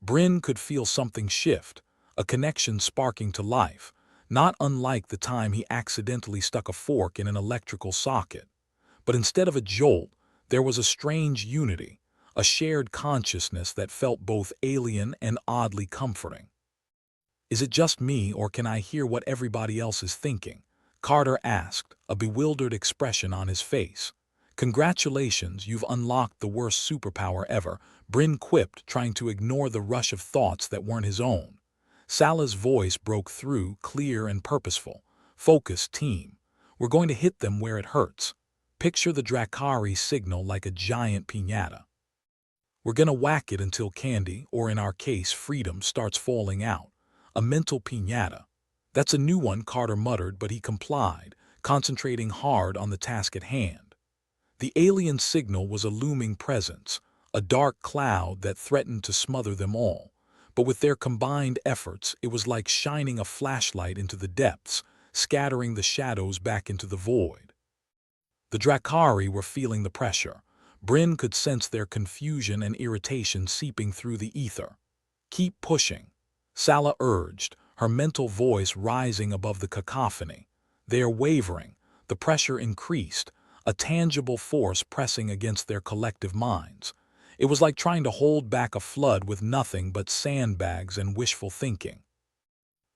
Bryn could feel something shift, a connection sparking to life, not unlike the time he accidentally stuck a fork in an electrical socket. But instead of a jolt, there was a strange unity, a shared consciousness that felt both alien and oddly comforting. Is it just me, or can I hear what everybody else is thinking? Carter asked, a bewildered expression on his face. Congratulations, you've unlocked the worst superpower ever, Bryn quipped, trying to ignore the rush of thoughts that weren't his own. Sala's voice broke through, clear and purposeful. Focus, team. We're going to hit them where it hurts. Picture the Drakari signal like a giant piñata. We're gonna whack it until candy, or in our case, freedom, starts falling out. A mental piñata. That's a new one, Carter muttered, but he complied, concentrating hard on the task at hand. The alien signal was a looming presence, a dark cloud that threatened to smother them all. But with their combined efforts, it was like shining a flashlight into the depths, scattering the shadows back into the void. The Drakari were feeling the pressure. Bryn could sense their confusion and irritation seeping through the ether. Keep pushing, Sala urged, her mental voice rising above the cacophony. They are wavering. The pressure increased, a tangible force pressing against their collective minds. It was like trying to hold back a flood with nothing but sandbags and wishful thinking.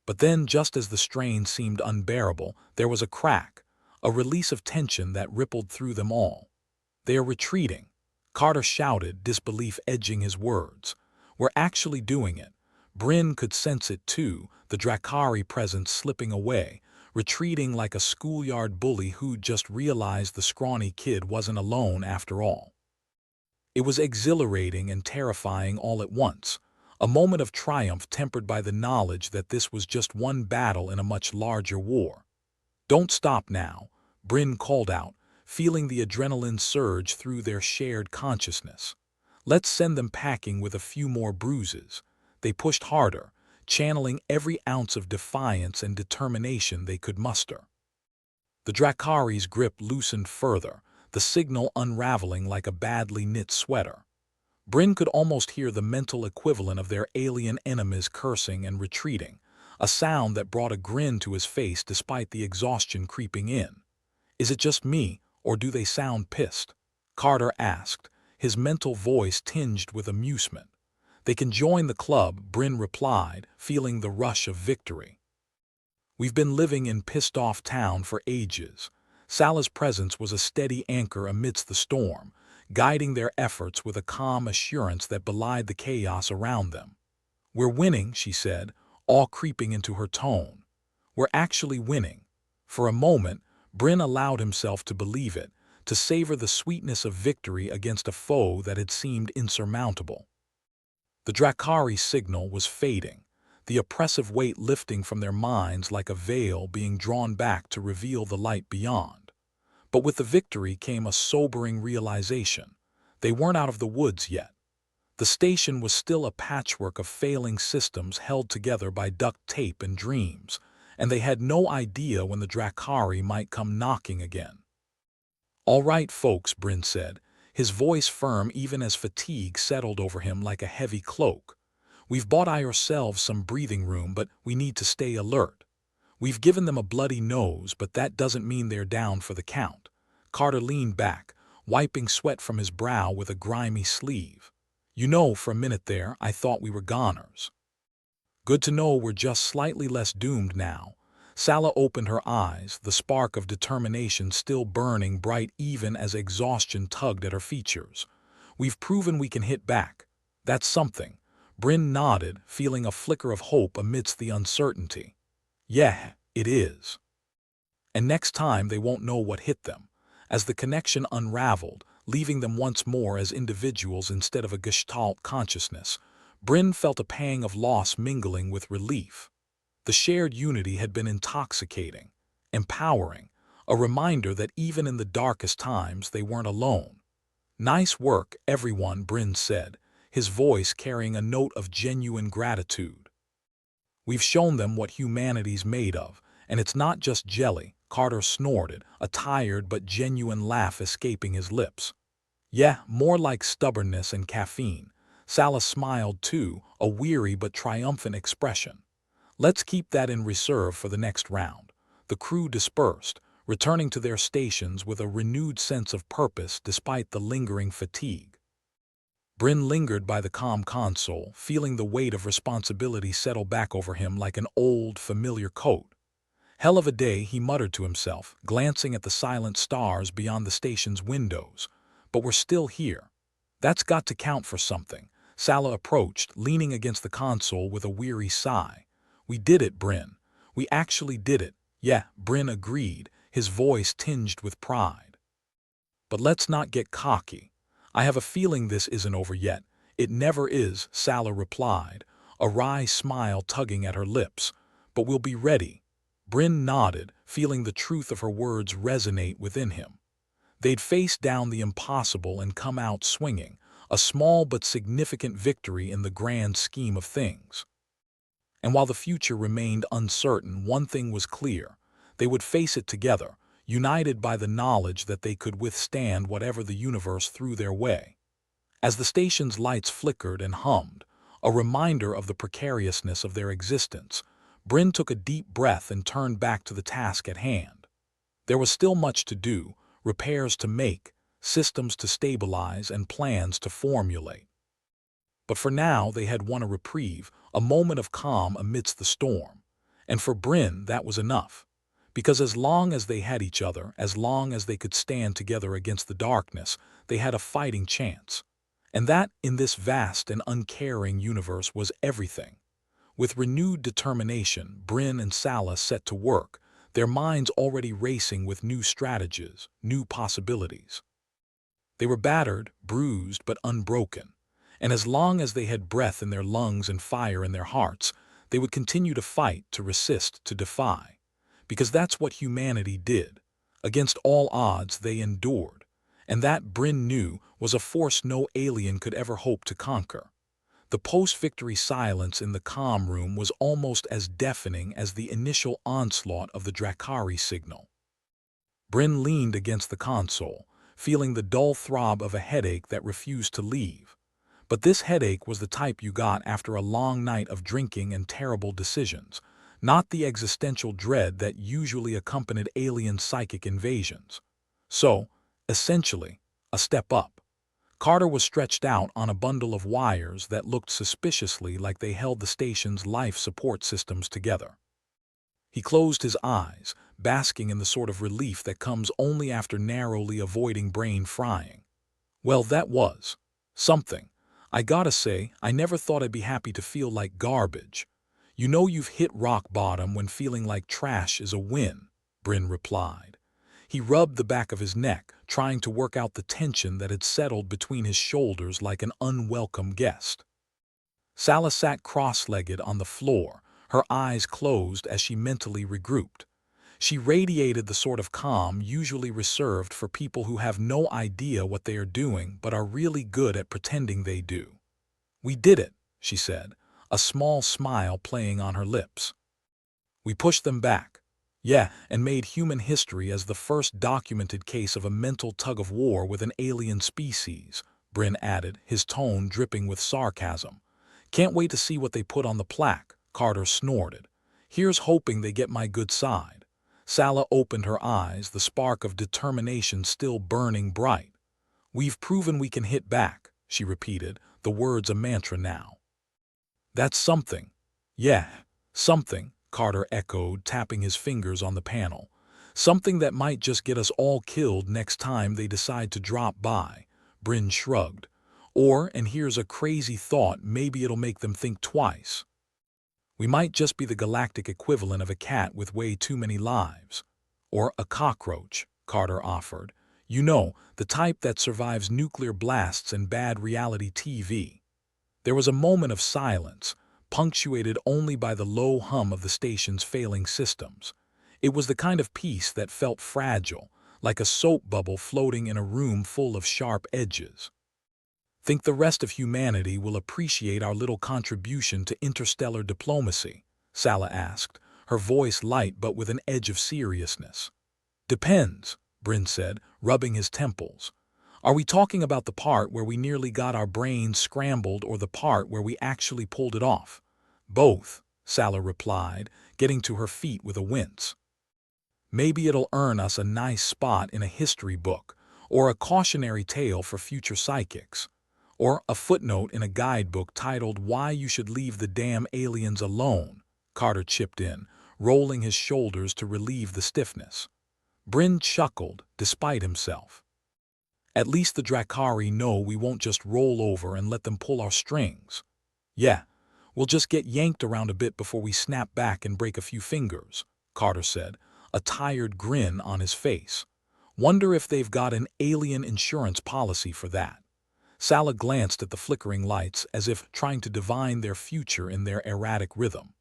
But then, just as the strain seemed unbearable, there was a crack, a release of tension that rippled through them all. They are retreating, Carter shouted, disbelief edging his words. We're actually doing it. Bryn could sense it too, the Drakari presence slipping away, retreating like a schoolyard bully who'd just realized the scrawny kid wasn't alone after all. It was exhilarating and terrifying all at once, a moment of triumph tempered by the knowledge that this was just one battle in a much larger war. Don't stop now, Bryn called out, feeling the adrenaline surge through their shared consciousness. Let's send them packing with a few more bruises. They pushed harder, channeling every ounce of defiance and determination they could muster. The Drakari's grip loosened further, the signal unraveling like a badly knit sweater. Bryn could almost hear the mental equivalent of their alien enemies cursing and retreating, a sound that brought a grin to his face despite the exhaustion creeping in. Is it just me, or do they sound pissed? Carter asked, his mental voice tinged with amusement. They can join the club, Bryn replied, feeling the rush of victory. We've been living in pissed-off town for ages. Salah's presence was a steady anchor amidst the storm, guiding their efforts with a calm assurance that belied the chaos around them. "We're winning," she said, all creeping into her tone. "We're actually winning." For a moment, Bryn allowed himself to believe it, to savor the sweetness of victory against a foe that had seemed insurmountable. The Drakari signal was fading, the oppressive weight lifting from their minds like a veil being drawn back to reveal the light beyond. But with the victory came a sobering realization. They weren't out of the woods yet. The station was still a patchwork of failing systems held together by duct tape and dreams, and they had no idea when the Drakari might come knocking again. "All right, folks," Bryn said, his voice firm even as fatigue settled over him like a heavy cloak. "We've bought ourselves some breathing room, but we need to stay alert. We've given them a bloody nose, but that doesn't mean they're down for the count." Carter leaned back, wiping sweat from his brow with a grimy sleeve. "You know, for a minute there, I thought we were goners. Good to know we're just slightly less doomed now." Salah opened her eyes, the spark of determination still burning bright even as exhaustion tugged at her features. "We've proven we can hit back. That's something." Bryn nodded, feeling a flicker of hope amidst the uncertainty. "Yeah, it is. And next time they won't know what hit them." As the connection unraveled, leaving them once more as individuals instead of a gestalt consciousness, Bryn felt a pang of loss mingling with relief. The shared unity had been intoxicating, empowering, a reminder that even in the darkest times they weren't alone. "Nice work, everyone," Bryn said, his voice carrying a note of genuine gratitude. "We've shown them what humanity's made of, and it's not just jelly," Carter snorted, a tired but genuine laugh escaping his lips. "Yeah, more like stubbornness and caffeine." Salah smiled too, a weary but triumphant expression. "Let's keep that in reserve for the next round." The crew dispersed, returning to their stations with a renewed sense of purpose despite the lingering fatigue. Bryn lingered by the comm console, feeling the weight of responsibility settle back over him like an old, familiar coat. "Hell of a day," he muttered to himself, glancing at the silent stars beyond the station's windows. "But we're still here. That's got to count for something." Salah approached, leaning against the console with a weary sigh. "We did it, Bryn. We actually did it." "Yeah," Bryn agreed, his voice tinged with pride. "But let's not get cocky. I have a feeling this isn't over yet." "It never is," Salah replied, a wry smile tugging at her lips. "But we'll be ready." Bryn nodded, feeling the truth of her words resonate within him. They'd faced down the impossible and come out swinging, a small but significant victory in the grand scheme of things. And while the future remained uncertain, one thing was clear. They would face it together, united by the knowledge that they could withstand whatever the universe threw their way. As the station's lights flickered and hummed, a reminder of the precariousness of their existence, Bryn took a deep breath and turned back to the task at hand. There was still much to do, repairs to make, systems to stabilize, and plans to formulate. But for now they had won a reprieve, a moment of calm amidst the storm. And for Bryn that was enough. Because as long as they had each other, as long as they could stand together against the darkness, they had a fighting chance. And that, in this vast and uncaring universe, was everything. With renewed determination, Bryn and Salah set to work, their minds already racing with new strategies, new possibilities. They were battered, bruised, but unbroken. And as long as they had breath in their lungs and fire in their hearts, they would continue to fight, to resist, to defy. Because that's what humanity did. Against all odds, they endured. And that, Bryn knew, was a force no alien could ever hope to conquer. The post-victory silence in the comm room was almost as deafening as the initial onslaught of the Drakari signal. Bryn leaned against the console, feeling the dull throb of a headache that refused to leave. But this headache was the type you got after a long night of drinking and terrible decisions, not the existential dread that usually accompanied alien psychic invasions. So, essentially, a step up. Carter was stretched out on a bundle of wires that looked suspiciously like they held the station's life support systems together. He closed his eyes, basking in the sort of relief that comes only after narrowly avoiding brain frying. Well, that was something. I gotta say, I never thought I'd be happy to feel like garbage. You know you've hit rock bottom when feeling like trash is a win, Bryn replied. He rubbed the back of his neck, trying to work out the tension that had settled between his shoulders like an unwelcome guest. Sala sat cross-legged on the floor, her eyes closed as she mentally regrouped. She radiated the sort of calm usually reserved for people who have no idea what they are doing but are really good at pretending they do. "We did it," she said, a small smile playing on her lips. "We pushed them back. Yeah, and made human history as the first documented case of a mental tug-of-war with an alien species," Bryn added, his tone dripping with sarcasm. "Can't wait to see what they put on the plaque," Carter snorted. "Here's hoping they get my good side." Sala opened her eyes, the spark of determination still burning bright. "We've proven we can hit back," she repeated, the words a mantra now. "That's something." "Yeah, something," Carter echoed, tapping his fingers on the panel. "Something that might just get us all killed next time they decide to drop by." Bryn shrugged. "Or, and here's a crazy thought, maybe it'll make them think twice. We might just be the galactic equivalent of a cat with way too many lives." "Or a cockroach," Carter offered. "You know, the type that survives nuclear blasts and bad reality TV." There was a moment of silence, punctuated only by the low hum of the station's failing systems. It was the kind of peace that felt fragile, like a soap bubble floating in a room full of sharp edges. "Think the rest of humanity will appreciate our little contribution to interstellar diplomacy?" Sala asked, her voice light but with an edge of seriousness. "Depends," Bryn said, rubbing his temples. "Are we talking about the part where we nearly got our brains scrambled or the part where we actually pulled it off?" "Both," Sala replied, getting to her feet with a wince. "Maybe it'll earn us a nice spot in a history book, or a cautionary tale for future psychics. Or a footnote in a guidebook titled "Why You Should Leave the Damn Aliens Alone," Carter chipped in, rolling his shoulders to relieve the stiffness. Bryn chuckled, despite himself. "At least the Drakari know we won't just roll over and let them pull our strings." "Yeah, we'll just get yanked around a bit before we snap back and break a few fingers," Carter said, a tired grin on his face. "Wonder if they've got an alien insurance policy for that." Sala glanced at the flickering lights as if trying to divine their future in their erratic rhythm.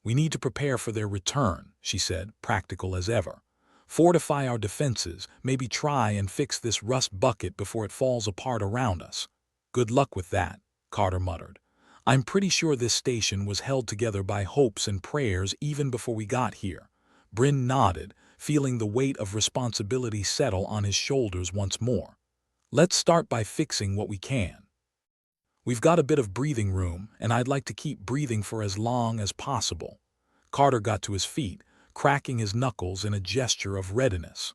"We need to prepare for their return," she said, practical as ever. "Fortify our defenses, maybe try and fix this rust bucket before it falls apart around us." "Good luck with that," Carter muttered. "I'm pretty sure this station was held together by hopes and prayers even before we got here." Bryn nodded, feeling the weight of responsibility settle on his shoulders once more. "Let's start by fixing what we can. We've got a bit of breathing room, and I'd like to keep breathing for as long as possible." Carter got to his feet, cracking his knuckles in a gesture of readiness.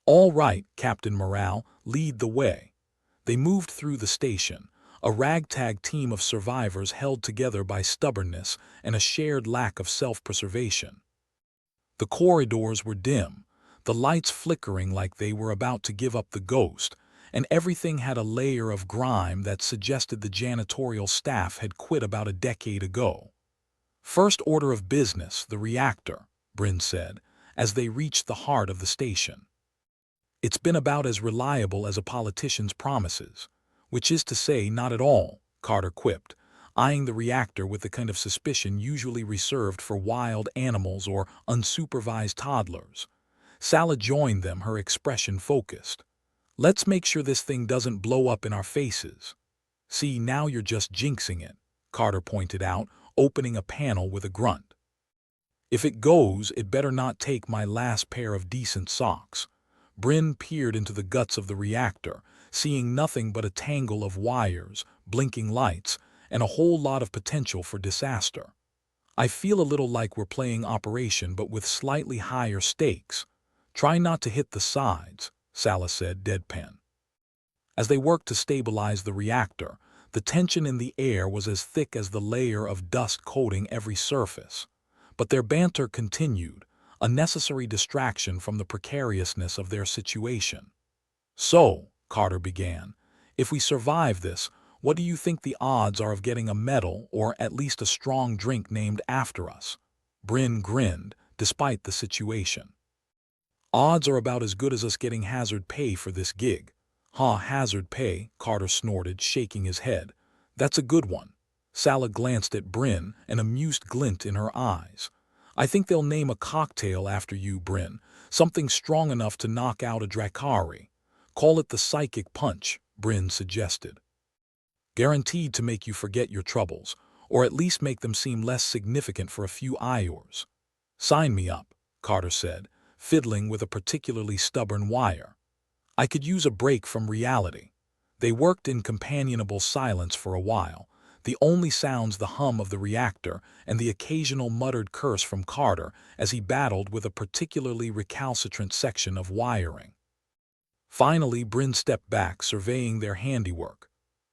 "All right, Captain Morale, lead the way." They moved through the station, a ragtag team of survivors held together by stubbornness and a shared lack of self-preservation. The corridors were dim, the lights flickering like they were about to give up the ghost, and everything had a layer of grime that suggested the janitorial staff had quit about a decade ago. "First order of business, the reactor," Bryn said, as they reached the heart of the station. "It's been about as reliable as a politician's promises." "Which is to say, not at all," Carter quipped, eyeing the reactor with the kind of suspicion usually reserved for wild animals or unsupervised toddlers. Sala joined them, her expression focused. "Let's make sure this thing doesn't blow up in our faces." "See, now you're just jinxing it," Carter pointed out, opening a panel with a grunt. "If it goes, it better not take my last pair of decent socks." Bryn peered into the guts of the reactor, seeing nothing but a tangle of wires, blinking lights, and a whole lot of potential for disaster. "I feel a little like we're playing Operation but with slightly higher stakes. Try not to hit the sides," Sala said, deadpan. As they worked to stabilize the reactor, the tension in the air was as thick as the layer of dust coating every surface. But their banter continued, a necessary distraction from the precariousness of their situation. "So," Carter began, "if we survive this, what do you think the odds are of getting a medal or at least a strong drink named after us?" Bryn grinned, despite the situation. "Odds are about as good as us getting hazard pay for this gig." "Huh, hazard pay," Carter snorted, shaking his head. "That's a good one." Sala glanced at Bryn, an amused glint in her eyes. "I think they'll name a cocktail after you, Bryn, something strong enough to knock out a Drakari. Call it the psychic punch," Bryn suggested. "Guaranteed to make you forget your troubles, or at least make them seem less significant for a few hours." "Sign me up," Carter said, fiddling with a particularly stubborn wire. "I could use a break from reality." They worked in companionable silence for a while, the only sounds the hum of the reactor and the occasional muttered curse from Carter as he battled with a particularly recalcitrant section of wiring. Finally, Bryn stepped back, surveying their handiwork.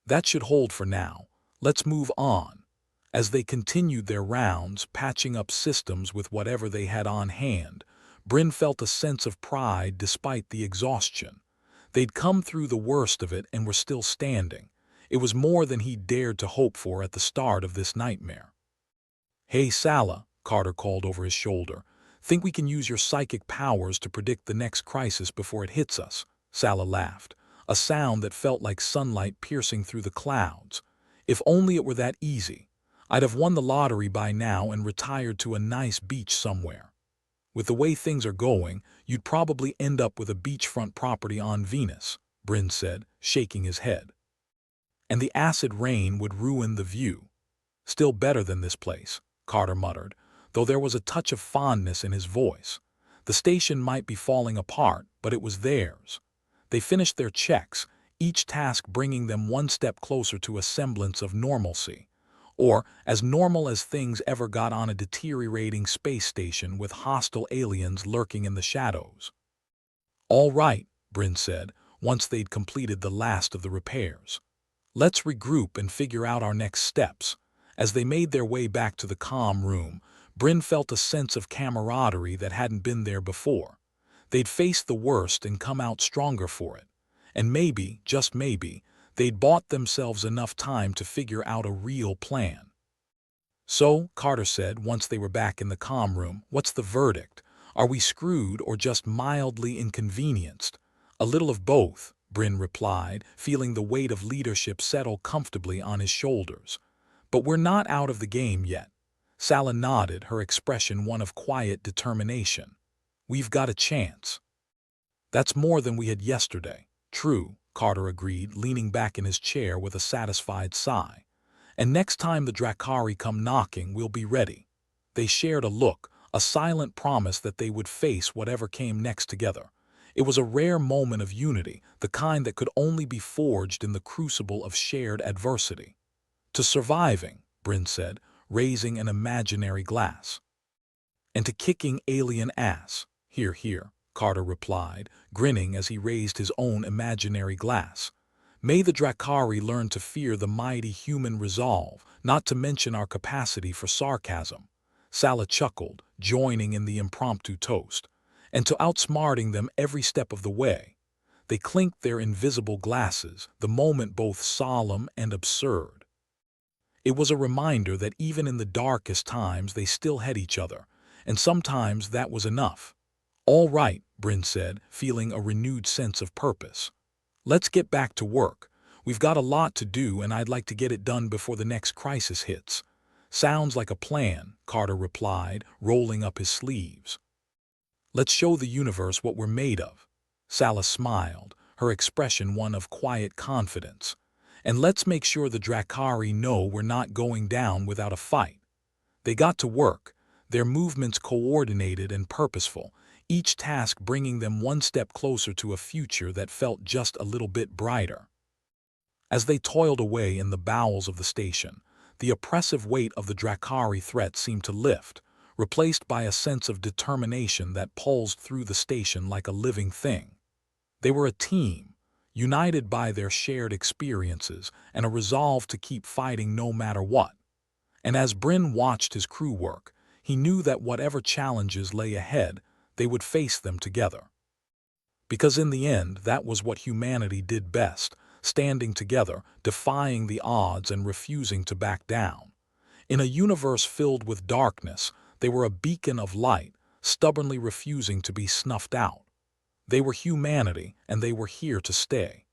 "That should hold for now. Let's move on." As they continued their rounds, patching up systems with whatever they had on hand, Bryn felt a sense of pride despite the exhaustion. They'd come through the worst of it and were still standing. It was more than he dared to hope for at the start of this nightmare. "Hey, Sala," Carter called over his shoulder. "Think we can use your psychic powers to predict the next crisis before it hits us?" Sala laughed, a sound that felt like sunlight piercing through the clouds. "If only it were that easy. I'd have won the lottery by now and retired to a nice beach somewhere." "With the way things are going, you'd probably end up with a beachfront property on Venus," Bryn said, shaking his head. "And the acid rain would ruin the view." "Still better than this place," Carter muttered, though there was a touch of fondness in his voice. The station might be falling apart, but it was theirs. They finished their checks, each task bringing them one step closer to a semblance of normalcy. Or as normal as things ever got on a deteriorating space station with hostile aliens lurking in the shadows. "All right," Bryn said, once they'd completed the last of the repairs. "Let's regroup and figure out our next steps." As they made their way back to the comm room, Bryn felt a sense of camaraderie that hadn't been there before. They'd faced the worst and come out stronger for it. And maybe, just maybe, they'd bought themselves enough time to figure out a real plan. "So," Carter said once they were back in the comm room, "what's the verdict? Are we screwed or just mildly inconvenienced?" "A little of both," Bryn replied, feeling the weight of leadership settle comfortably on his shoulders. "But we're not out of the game yet." Sala nodded, her expression one of quiet determination. "We've got a chance." "That's more than we had yesterday." "True," Carter agreed, leaning back in his chair with a satisfied sigh. "And next time the Drakari come knocking, we'll be ready." They shared a look, a silent promise that they would face whatever came next together. It was a rare moment of unity, the kind that could only be forged in the crucible of shared adversity. "To surviving," Bryn said, raising an imaginary glass. "And to kicking alien ass." "Hear, hear," Carter replied, grinning as he raised his own imaginary glass. "May the Drakari learn to fear the mighty human resolve, not to mention our capacity for sarcasm." Sala chuckled, joining in the impromptu toast. "And to outsmarting them every step of the way." They clinked their invisible glasses, the moment both solemn and absurd. It was a reminder that even in the darkest times they still had each other, and sometimes that was enough. "All right," Bryn said, feeling a renewed sense of purpose. "Let's get back to work. We've got a lot to do and I'd like to get it done before the next crisis hits." "Sounds like a plan," Carter replied, rolling up his sleeves. "Let's show the universe what we're made of." Sala smiled, her expression one of quiet confidence. "And let's make sure the Drakari know we're not going down without a fight." They got to work, their movements coordinated and purposeful, each task bringing them one step closer to a future that felt just a little bit brighter. As they toiled away in the bowels of the station, the oppressive weight of the Drakari threat seemed to lift, replaced by a sense of determination that pulsed through the station like a living thing. They were a team, united by their shared experiences and a resolve to keep fighting no matter what. And as Bryn watched his crew work, He knew that whatever challenges lay ahead, they would face them together. Because in the end, that was what humanity did best, standing together, defying the odds and refusing to back down. In a universe filled with darkness, they were a beacon of light, stubbornly refusing to be snuffed out. They were humanity, and they were here to stay.